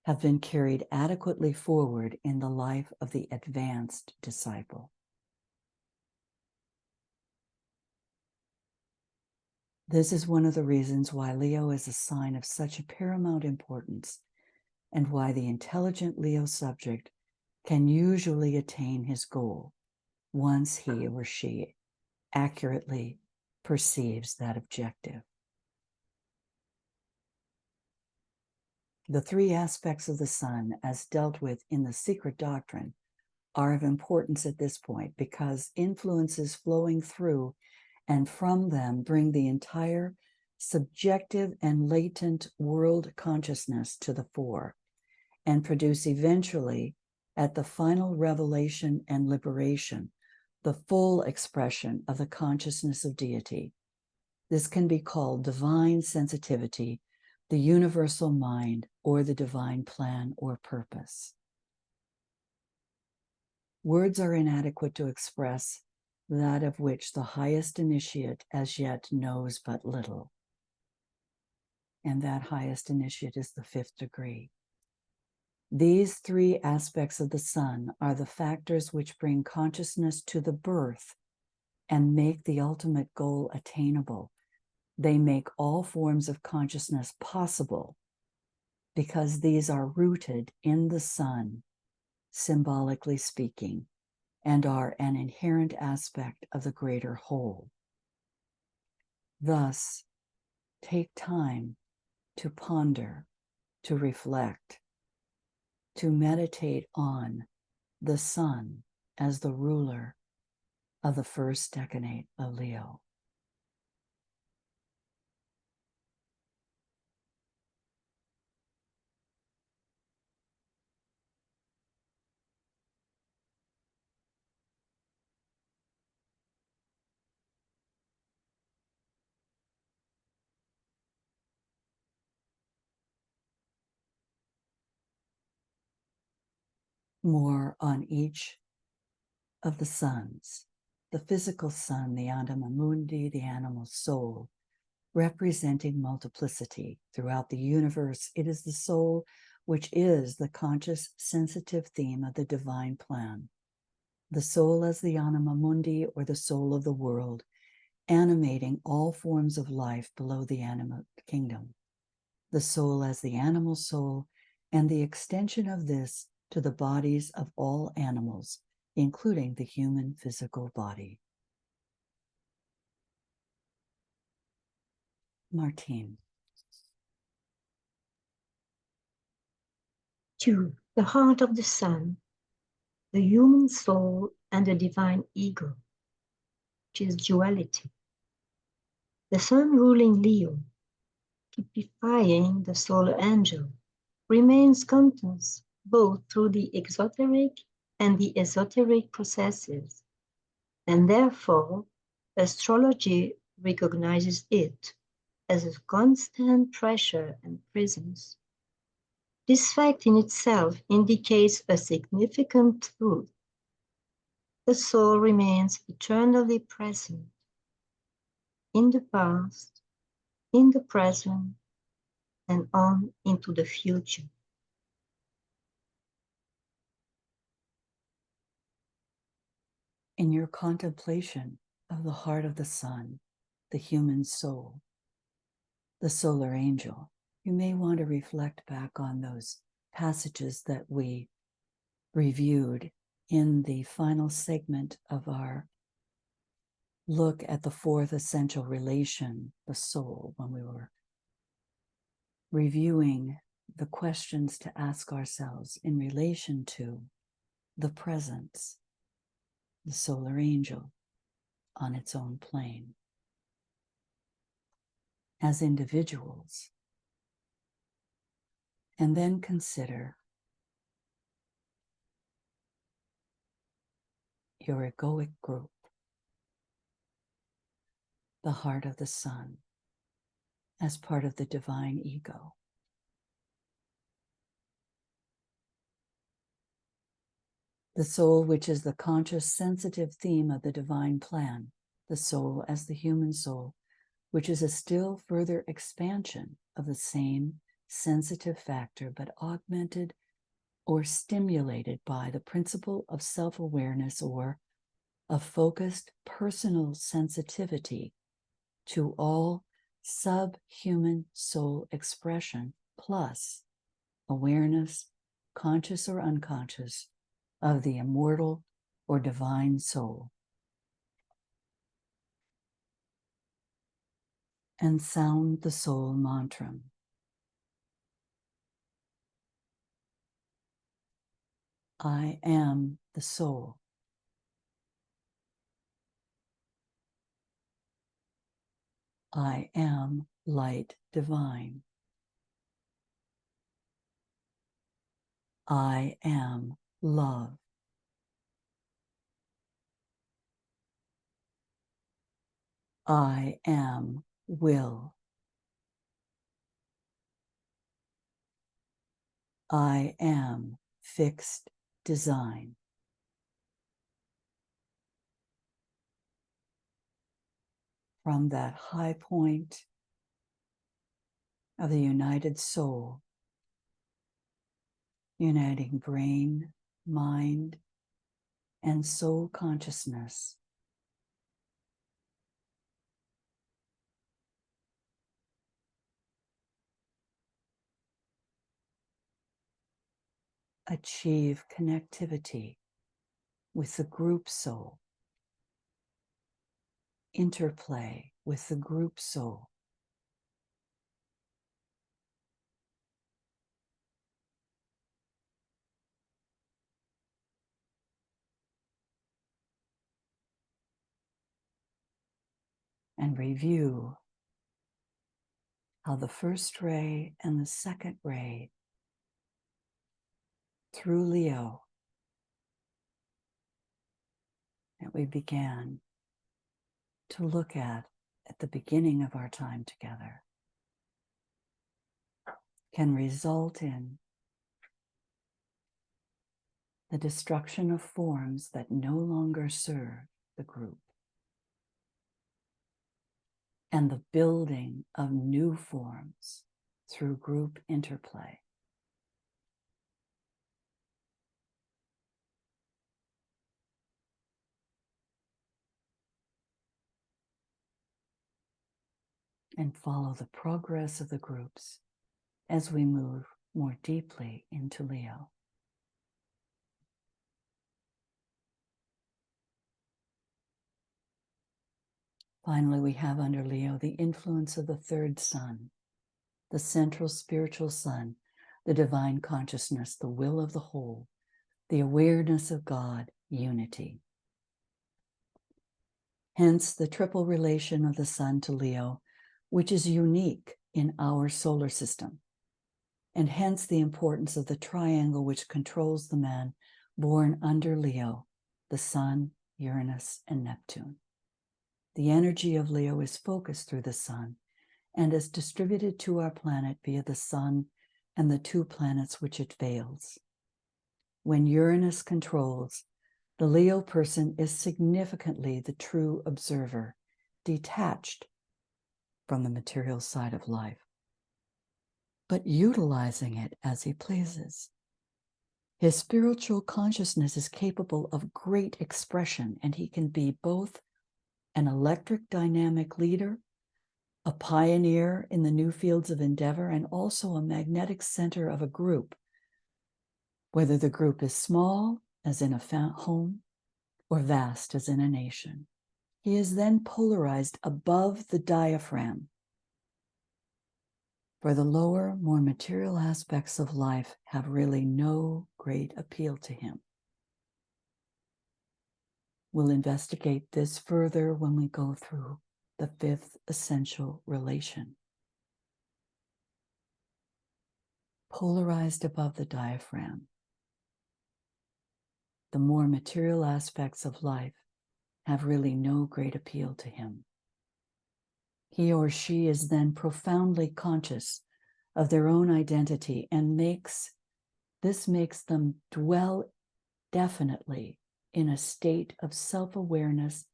have been carried adequately forward in the life of the advanced disciple. This is one of the reasons why Leo is a sign of such a paramount importance, and why the intelligent Leo subject can usually attain his goal once he or she accurately perceives that objective. The 3 aspects of the sun, as dealt with in the secret doctrine, are of importance at this point because influences flowing through and from them bring the entire subjective and latent world consciousness to the fore and produce eventually, at the final revelation and liberation, the full expression of the consciousness of deity. This can be called divine sensitivity, the universal mind, or the divine plan or purpose. Words are inadequate to express that of which the highest initiate as yet knows but little. And that highest initiate is the 5th degree. These 3 aspects of the sun are the factors which bring consciousness to the birth and make the ultimate goal attainable. They make all forms of consciousness possible because these are rooted in the sun, symbolically speaking, and are an inherent aspect of the greater whole. Thus, take time to ponder, to reflect, to meditate on the sun as the ruler of the first decanate of Leo. More on each of the suns. The physical sun, the anima mundi, the animal soul, representing multiplicity throughout the universe. It is the soul which is the conscious, sensitive theme of the divine plan. The soul as the anima mundi, or the soul of the world, animating all forms of life below the animate kingdom. The soul as the animal soul, and the extension of this to the bodies of all animals, including the human physical body. Martine. 2. The heart of the sun, the human soul, and the divine ego, which is duality. The sun ruling Leo, typifying the solar angel, remains constant both through the exoteric and the esoteric processes, and therefore astrology recognizes it as a constant pressure and presence. This fact in itself indicates a significant truth. The soul remains eternally present in the past, in the present, and on into the future. In your contemplation of the heart of the sun, the human soul, the solar angel, you may want to reflect back on those passages that we reviewed in the final segment of our look at the fourth essential relation, the soul, when we were reviewing the questions to ask ourselves in relation to the presence, the solar angel on its own plane. As individuals, and then consider your egoic group, the heart of the sun, as part of the divine ego. The soul, which is the conscious, sensitive theme of the divine plan, the soul as the human soul, which is a still further expansion of the same sensitive factor, but augmented or stimulated by the principle of self-awareness or a focused personal sensitivity to all subhuman soul expression, plus awareness, conscious or unconscious, of the immortal or divine soul. And sound the soul mantra. I am the soul. I am light divine. I am love. I am will. I am fixed design. From that high point of the united soul, uniting brain, mind, and soul consciousness, achieve connectivity with the group soul, interplay with the group soul, and review how the first ray and the second ray through Leo that we began to look at the beginning of our time together can result in the destruction of forms that no longer serve the group and the building of new forms through group interplay. And follow the progress of the groups as we move more deeply into Leo. Finally, we have under Leo the influence of the third sun, the central spiritual sun, the divine consciousness, the will of the whole, the awareness of God, unity. Hence, the triple relation of the sun to Leo, which is unique in our solar system, and hence the importance of the triangle which controls the man born under Leo, the sun, Uranus, and Neptune. The energy of Leo is focused through the sun and is distributed to our planet via the sun and the two planets which it veils. When Uranus controls, the Leo person is significantly the true observer, detached from the material side of life, but utilizing it as he pleases. His spiritual consciousness is capable of great expression, and he can be both an electric dynamic leader, a pioneer in the new fields of endeavor, and also a magnetic center of a group, whether the group is small, as in a home, or vast, as in a nation. He is then polarized above the diaphragm. For the lower, more material aspects of life have really no great appeal to him. We'll investigate this further when we go through the fifth essential relation. Polarized above the diaphragm. The more material aspects of life have really no great appeal to him. He or she is then profoundly conscious of their own identity, and this makes them dwell definitely in a state of self-awareness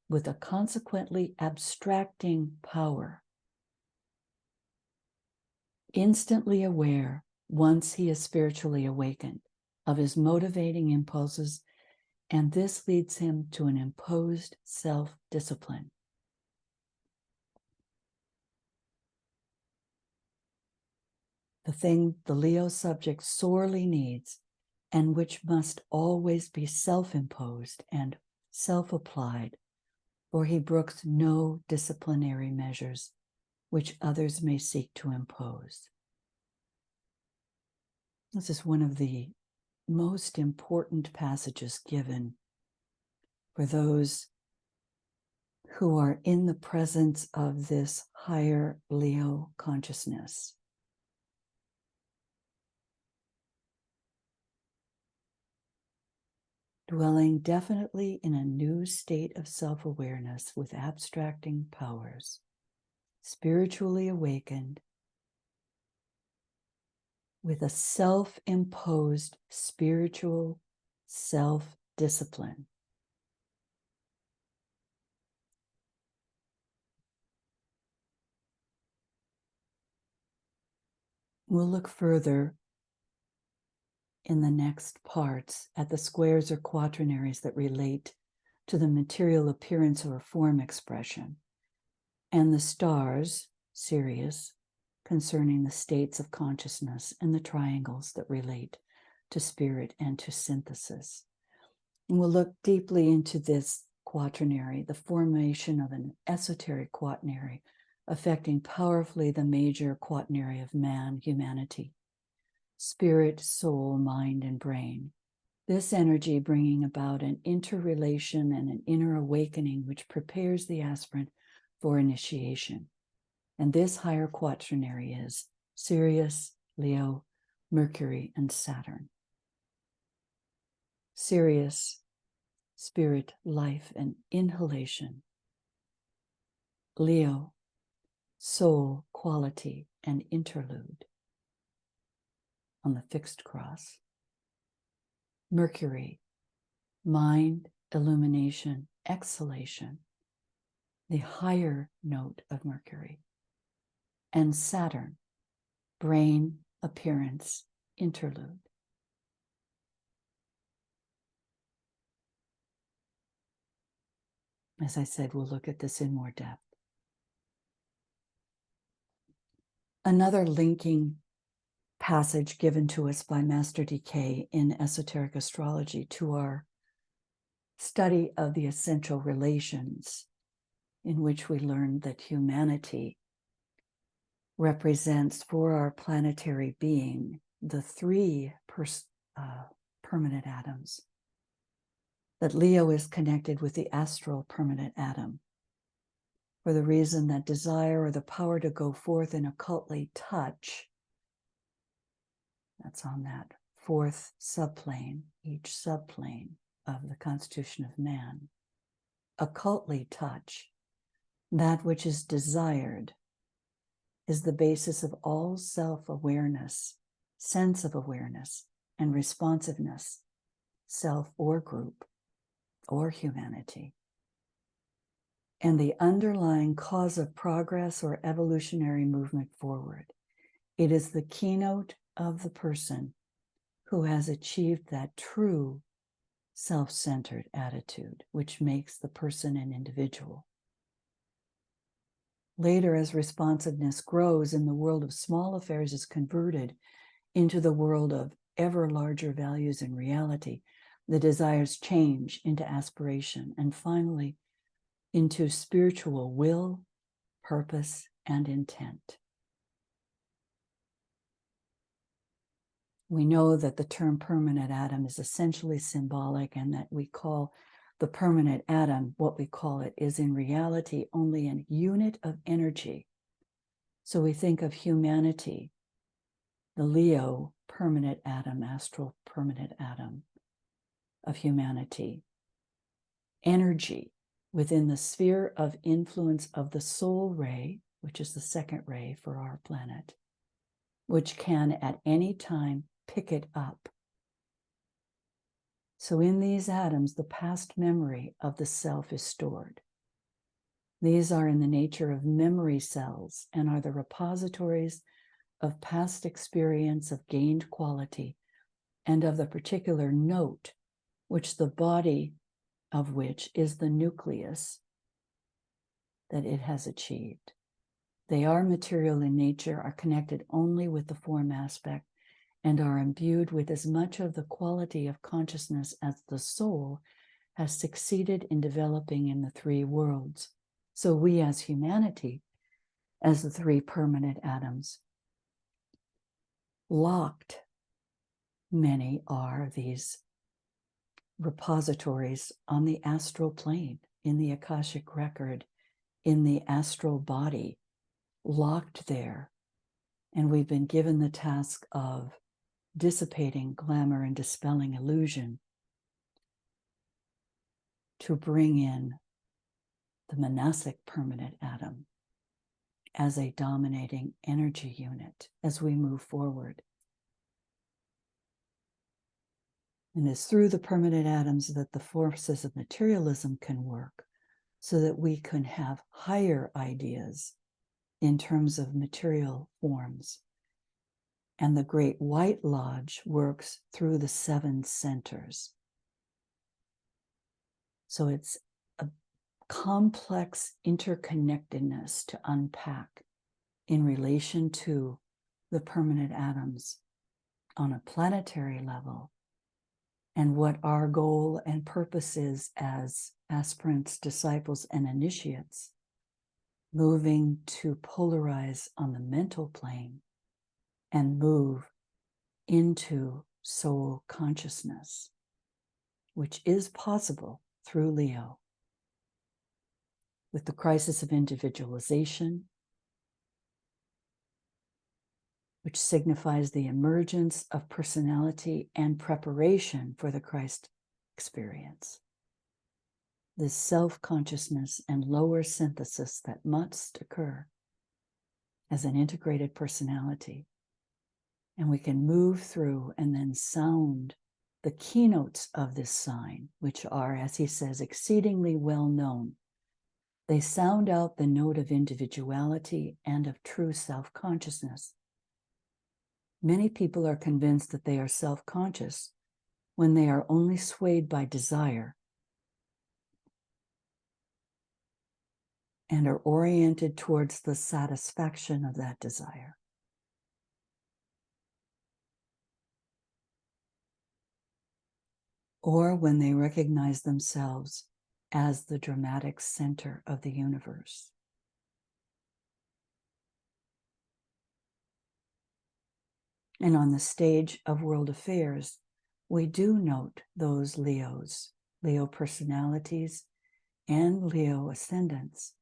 with a consequently abstracting power. Instantly aware, once he is spiritually awakened, of his motivating impulses, and this leads him to an imposed self-discipline. The thing the Leo subject sorely needs, and which must always be self-imposed and self-applied, for he brooks no disciplinary measures which others may seek to impose. This is one of the most important passages given for those who are in the presence of this higher Leo consciousness. Dwelling definitely in a new state of self-awareness with abstracting powers, spiritually awakened, with a self-imposed spiritual self-discipline. We'll look further in the next parts at the squares or quaternaries that relate to the material appearance or form expression, and the stars, Sirius, concerning the states of consciousness, and the triangles that relate to spirit and to synthesis. And we'll look deeply into this quaternary, the formation of an esoteric quaternary, affecting powerfully the major quaternary of man, humanity, spirit, soul, mind, and brain. This energy bringing about an interrelation and an inner awakening which prepares the aspirant for initiation. And this higher quaternary is Sirius, Leo, Mercury, and Saturn. Sirius, spirit, life, and inhalation. Leo, soul, quality, and interlude on the fixed cross. Mercury, mind, illumination, exhalation, the higher note of Mercury. And Saturn, brain, appearance, interlude. As I said, we'll look at this in more depth. Another linking passage given to us by Master Decay in Esoteric Astrology to our study of the essential relations in which we learned that humanity represents for our planetary being the three permanent atoms, that Leo is connected with the astral permanent atom for the reason that desire or the power to go forth in occultly touch, that's on that fourth subplane, each subplane of the constitution of man, occultly touch, that which is desired, is the basis of all self-awareness, sense of awareness, and responsiveness, self or group or humanity. And the underlying cause of progress or evolutionary movement forward. It is the keynote of the person who has achieved that true self-centered attitude, which makes the person an individual. Later, as responsiveness grows and the world of small affairs is converted into the world of ever larger values and reality, the desires change into aspiration and finally into spiritual will, purpose, and intent. We know that the term permanent atom is essentially symbolic and that we call the permanent atom, what we call it, is in reality only a unit of energy. So we think of humanity, the Leo permanent atom, astral permanent atom of humanity, energy within the sphere of influence of the soul ray, which is the second ray for our planet, which can at any time pick it up. So in these atoms, the past memory of the self is stored. These are in the nature of memory cells and are the repositories of past experience of gained quality and of the particular note, which the body of which is the nucleus that it has achieved. They are material in nature, are connected only with the form aspect, and are imbued with as much of the quality of consciousness as the soul has succeeded in developing in the three worlds. So we as humanity, as the three permanent atoms, locked, many are these repositories on the astral plane, in the Akashic record, in the astral body, locked there. And we've been given the task of dissipating glamour and dispelling illusion to bring in the monastic permanent atom as a dominating energy unit as we move forward. And it's through the permanent atoms that the forces of materialism can work so that we can have higher ideas in terms of material forms. And the Great White Lodge works through the 7 centers. So it's a complex interconnectedness to unpack in relation to the permanent atoms on a planetary level, and what our goal and purpose is as aspirants, disciples, and initiates, moving to polarize on the mental plane and move into soul consciousness, which is possible through Leo, with the crisis of individualization, which signifies the emergence of personality and preparation for the Christ experience. This self-consciousness and lower synthesis that must occur as an integrated personality. And we can move through and then sound the keynotes of this sign, which are, as he says, exceedingly well known. They sound out the note of individuality and of true self-consciousness. Many people are convinced that they are self-conscious when they are only swayed by desire and are oriented towards the satisfaction of that desire. Or when they recognize themselves as the dramatic center of the universe. And on the stage of world affairs, we do note those Leos, Leo personalities, and Leo ascendants,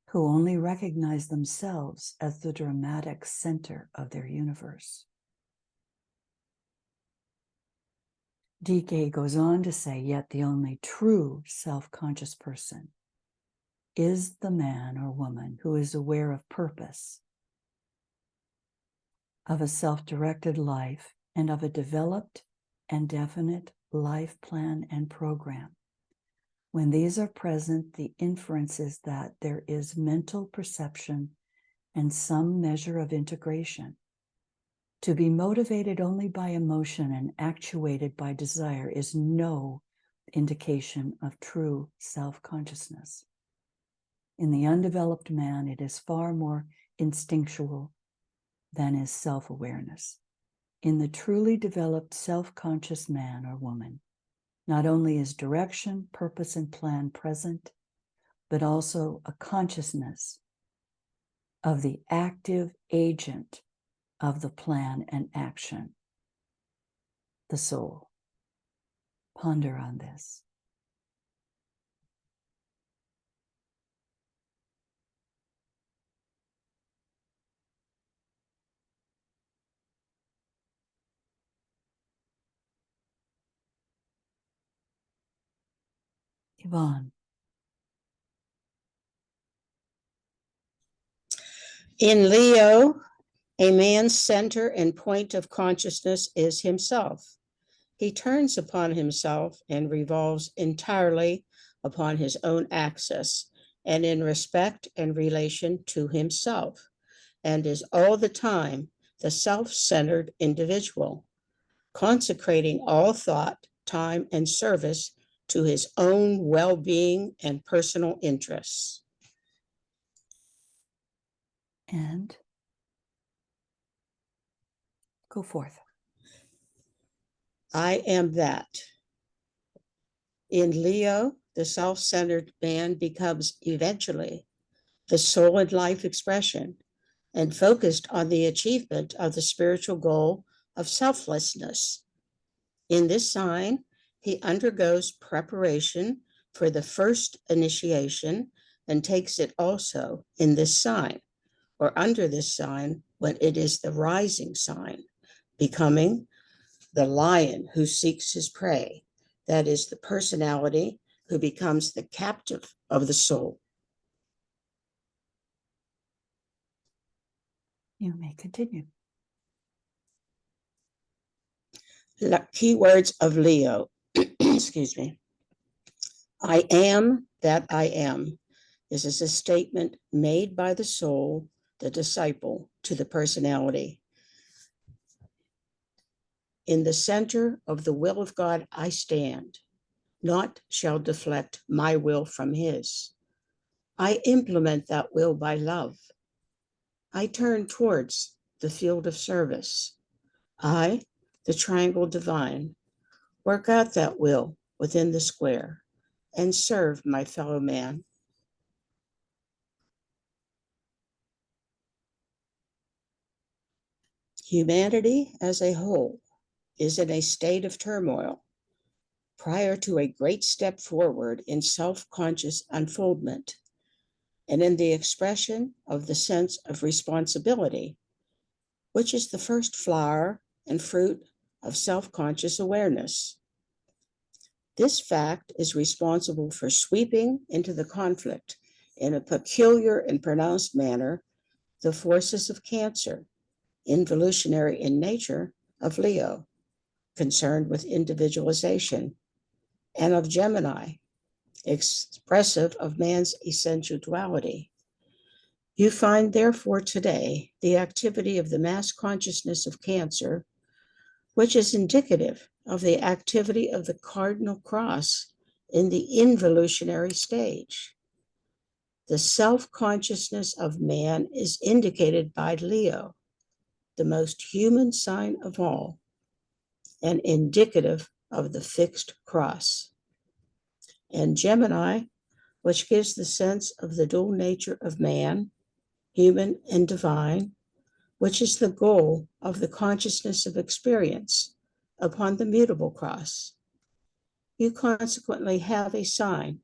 who only recognize themselves as the dramatic center of their universe. DK goes on to say, yet the only true self-conscious person is the man or woman who is aware of purpose, of a self-directed life, and of a developed and definite life plan and program. When these are present, the inference is that there is mental perception and some measure of integration. To be motivated only by emotion and actuated by desire is no indication of true self-consciousness. In the undeveloped man, it is far more instinctual than is self-awareness. In the truly developed self-conscious man or woman, not only is direction, purpose, and plan present, but also a consciousness of the active agent of the plan and action, the soul. Ponder on this. Yvonne. In Leo, a man's center and point of consciousness is himself. He turns upon himself and revolves entirely upon his own axis and in respect and relation to himself, and is all the time the self-centered individual, consecrating all thought, time, and service to his own well-being and personal interests. And go forth. I am that. In Leo, the self-centered man becomes eventually the soul and life expression and focused on the achievement of the spiritual goal of selflessness. In this sign, he undergoes preparation for the first initiation and takes it also in this sign, or under this sign when it is the rising sign, becoming the lion who seeks his prey. That is the personality who becomes the captive of the soul. You may continue. Keywords of Leo. Excuse me. I am that I am. This is a statement made by the soul, the disciple, to the personality. In the center of the will of God I stand. Naught shall deflect my will from his. I implement that will by love. I turn towards the field of service. I, the triangle divine, work out that will within the square and serve my fellow man. Humanity as a whole is in a state of turmoil prior to a great step forward in self-conscious unfoldment and in the expression of the sense of responsibility, which is the first flower and fruit of self-conscious awareness. This fact is responsible for sweeping into the conflict in a peculiar and pronounced manner the forces of Cancer, involutionary in nature, of Leo, concerned with individualization, and of Gemini, expressive of man's essential duality. You find, therefore, today the activity of the mass consciousness of Cancer, which is indicative of the activity of the cardinal cross in the involutionary stage. The self-consciousness of man is indicated by Leo, the most human sign of all, and indicative of the fixed cross. and Gemini, which gives the sense of the dual nature of man, human and divine, which is the goal of the consciousness of experience upon the mutable cross. You consequently have a sign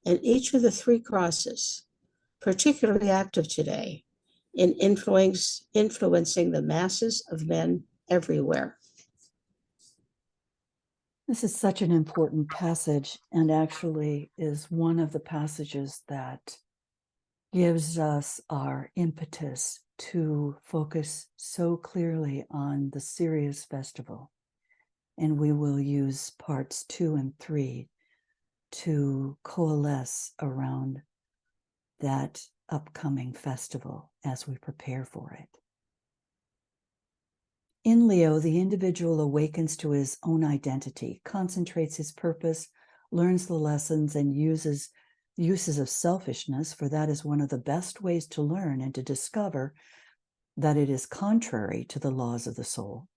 in each of the three crosses, particularly active today in influencing the masses of men everywhere. This is such an important passage, and actually is one of the passages that gives us our impetus to focus so clearly on the Sirius festival. And we will use parts 2 and 3 to coalesce around that upcoming festival as we prepare for it. In Leo, the individual awakens to his own identity, concentrates his purpose, learns the lessons, and uses of selfishness, for that is one of the best ways to learn and to discover that it is contrary to the laws of the soul,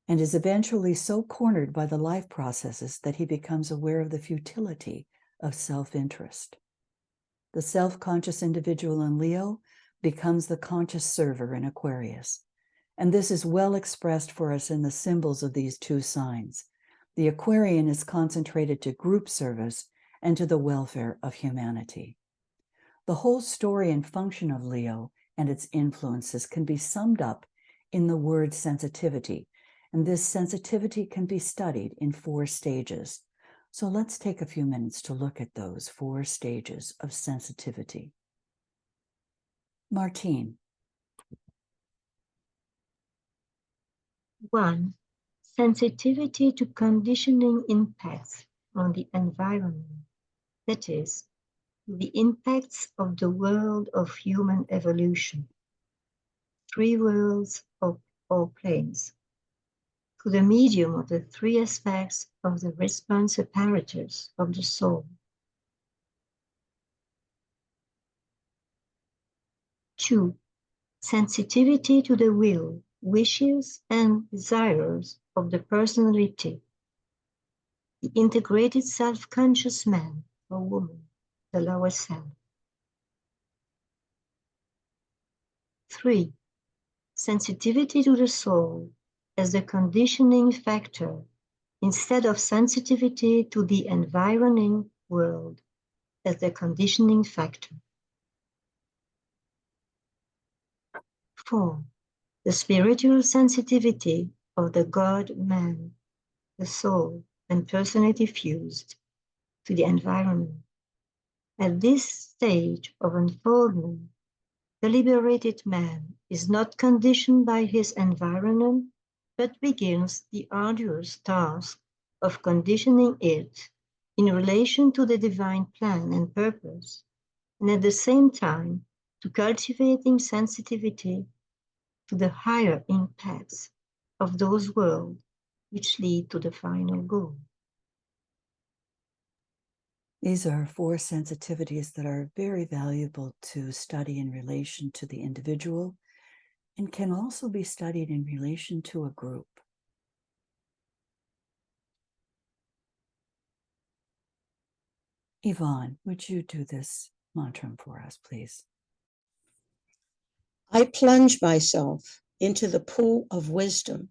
and is eventually so cornered by the life processes that he becomes aware of the futility of self-interest. The self-conscious individual in Leo becomes the conscious server in Aquarius. And this is well expressed for us in the symbols of these two signs. The Aquarian is concentrated to group service and to the welfare of humanity. The whole story and function of Leo and its influences can be summed up in the word sensitivity. And this sensitivity can be studied in 4 stages. So let's take a few minutes to look at those 4 stages of sensitivity. Martine. 1. Sensitivity to conditioning impacts on the environment, that is, the impacts of the world of human evolution, 3 worlds or planes, through the medium of the 3 aspects of the response apparatus of the soul. 2. Sensitivity to the will, wishes, and desires of the personality, the integrated self-conscious man or woman, the lower self. 3. Sensitivity to the soul as the conditioning factor instead of sensitivity to the environing world as the conditioning factor. 4. The spiritual sensitivity of the God-man, the soul and personality fused to the environment. At this stage of unfoldment, the liberated man is not conditioned by his environment, but begins the arduous task of conditioning it in relation to the divine plan and purpose, and at the same time to cultivating sensitivity to the higher impacts of those worlds which lead to the final goal. These are 4 sensitivities that are very valuable to study in relation to the individual and can also be studied in relation to a group. Yvonne, would you do this mantra for us, please? I plunge myself into the pool of wisdom.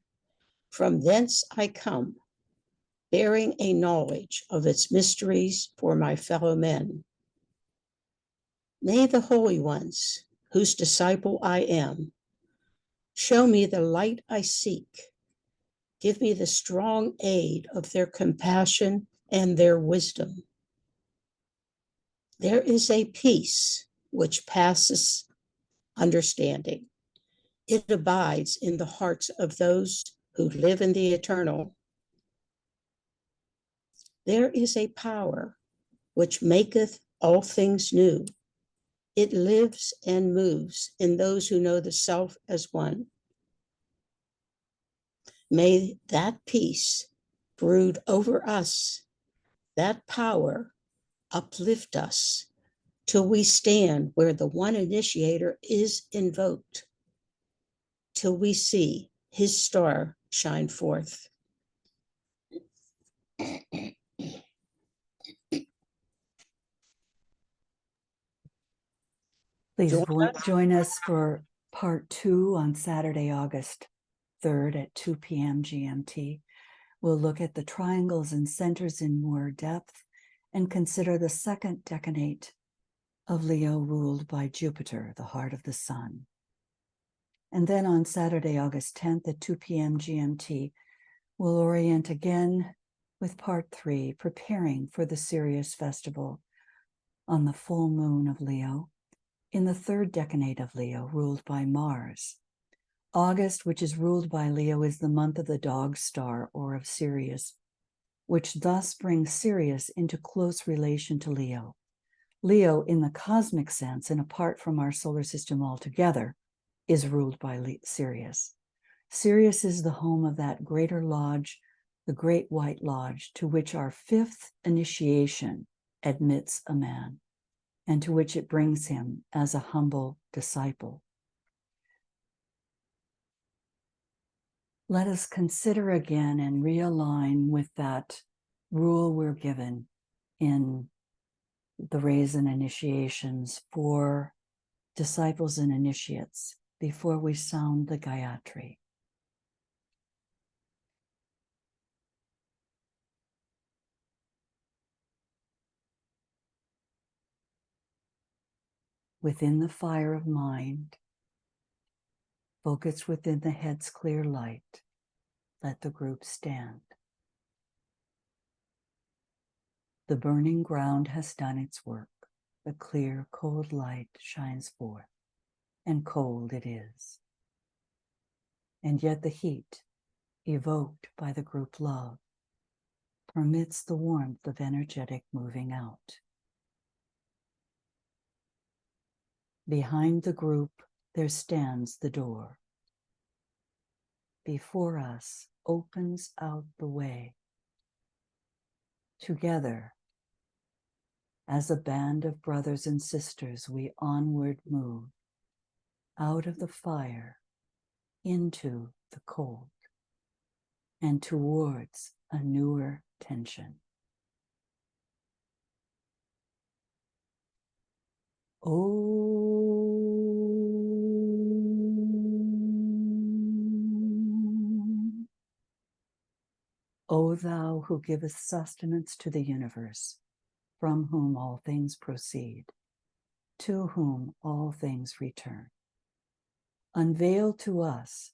From thence I come, bearing a knowledge of its mysteries for my fellow men. May the holy ones, whose disciple I am, show me the light I seek. Give me the strong aid of their compassion and their wisdom. There is a peace which passes understanding. It abides in the hearts of those who live in the eternal. There is a power which maketh all things new. It lives and moves in those who know the self as one. May that peace brood over us, that power uplift us till we stand where the one initiator is invoked, till we see his star shine forth. Please Join us. join us for part 2 on Saturday, August 3rd at 2 p.m. GMT. We'll look at the triangles and centers in more depth and consider the second decanate of Leo ruled by Jupiter, the heart of the sun. And then on Saturday, August 10th at 2 p.m. GMT, we'll orient again with part 3, preparing for the Sirius festival on the full moon of Leo in the third decanate of Leo, ruled by Mars. August, which is ruled by Leo, is the month of the dog star or of Sirius, which thus brings Sirius into close relation to Leo. Leo, in the cosmic sense and apart from our solar system altogether, is ruled by Sirius. Sirius is the home of that greater lodge, the Great White Lodge, to which our 5th initiation admits a man, and to which it brings him as a humble disciple. Let us consider again and realign with that rule we're given in the rays and initiations for disciples and initiates before we sound the Gayatri. Within the fire of mind, focused within the head's clear light, let the group stand. The burning ground has done its work. The clear, cold light shines forth, and cold it is. And yet the heat, evoked by the group love, permits the warmth of energetic moving out. Behind the group, there stands the door. Before us opens out the way. Together, as a band of brothers and sisters, we onward move out of the fire into the cold and towards a newer tension. O thou who givest sustenance to the universe, from whom all things proceed, to whom all things return, unveil to us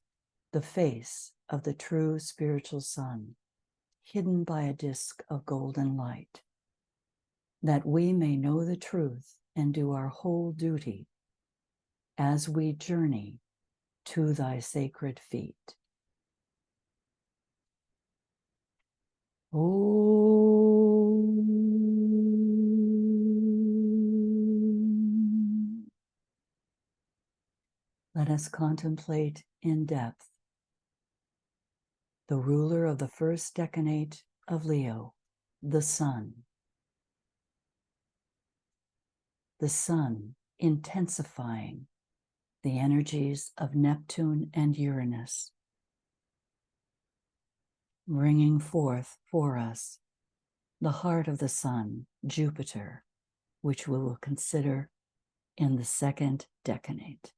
the face of the true spiritual sun, hidden by a disk of golden light, that we may know the truth and do our whole duty as we journey to thy sacred feet. Let us contemplate in depth the ruler of the first decanate of Leo, the sun. The sun intensifying the energies of Neptune and Uranus, bringing forth for us the heart of the sun, Jupiter, which we will consider in the second decanate.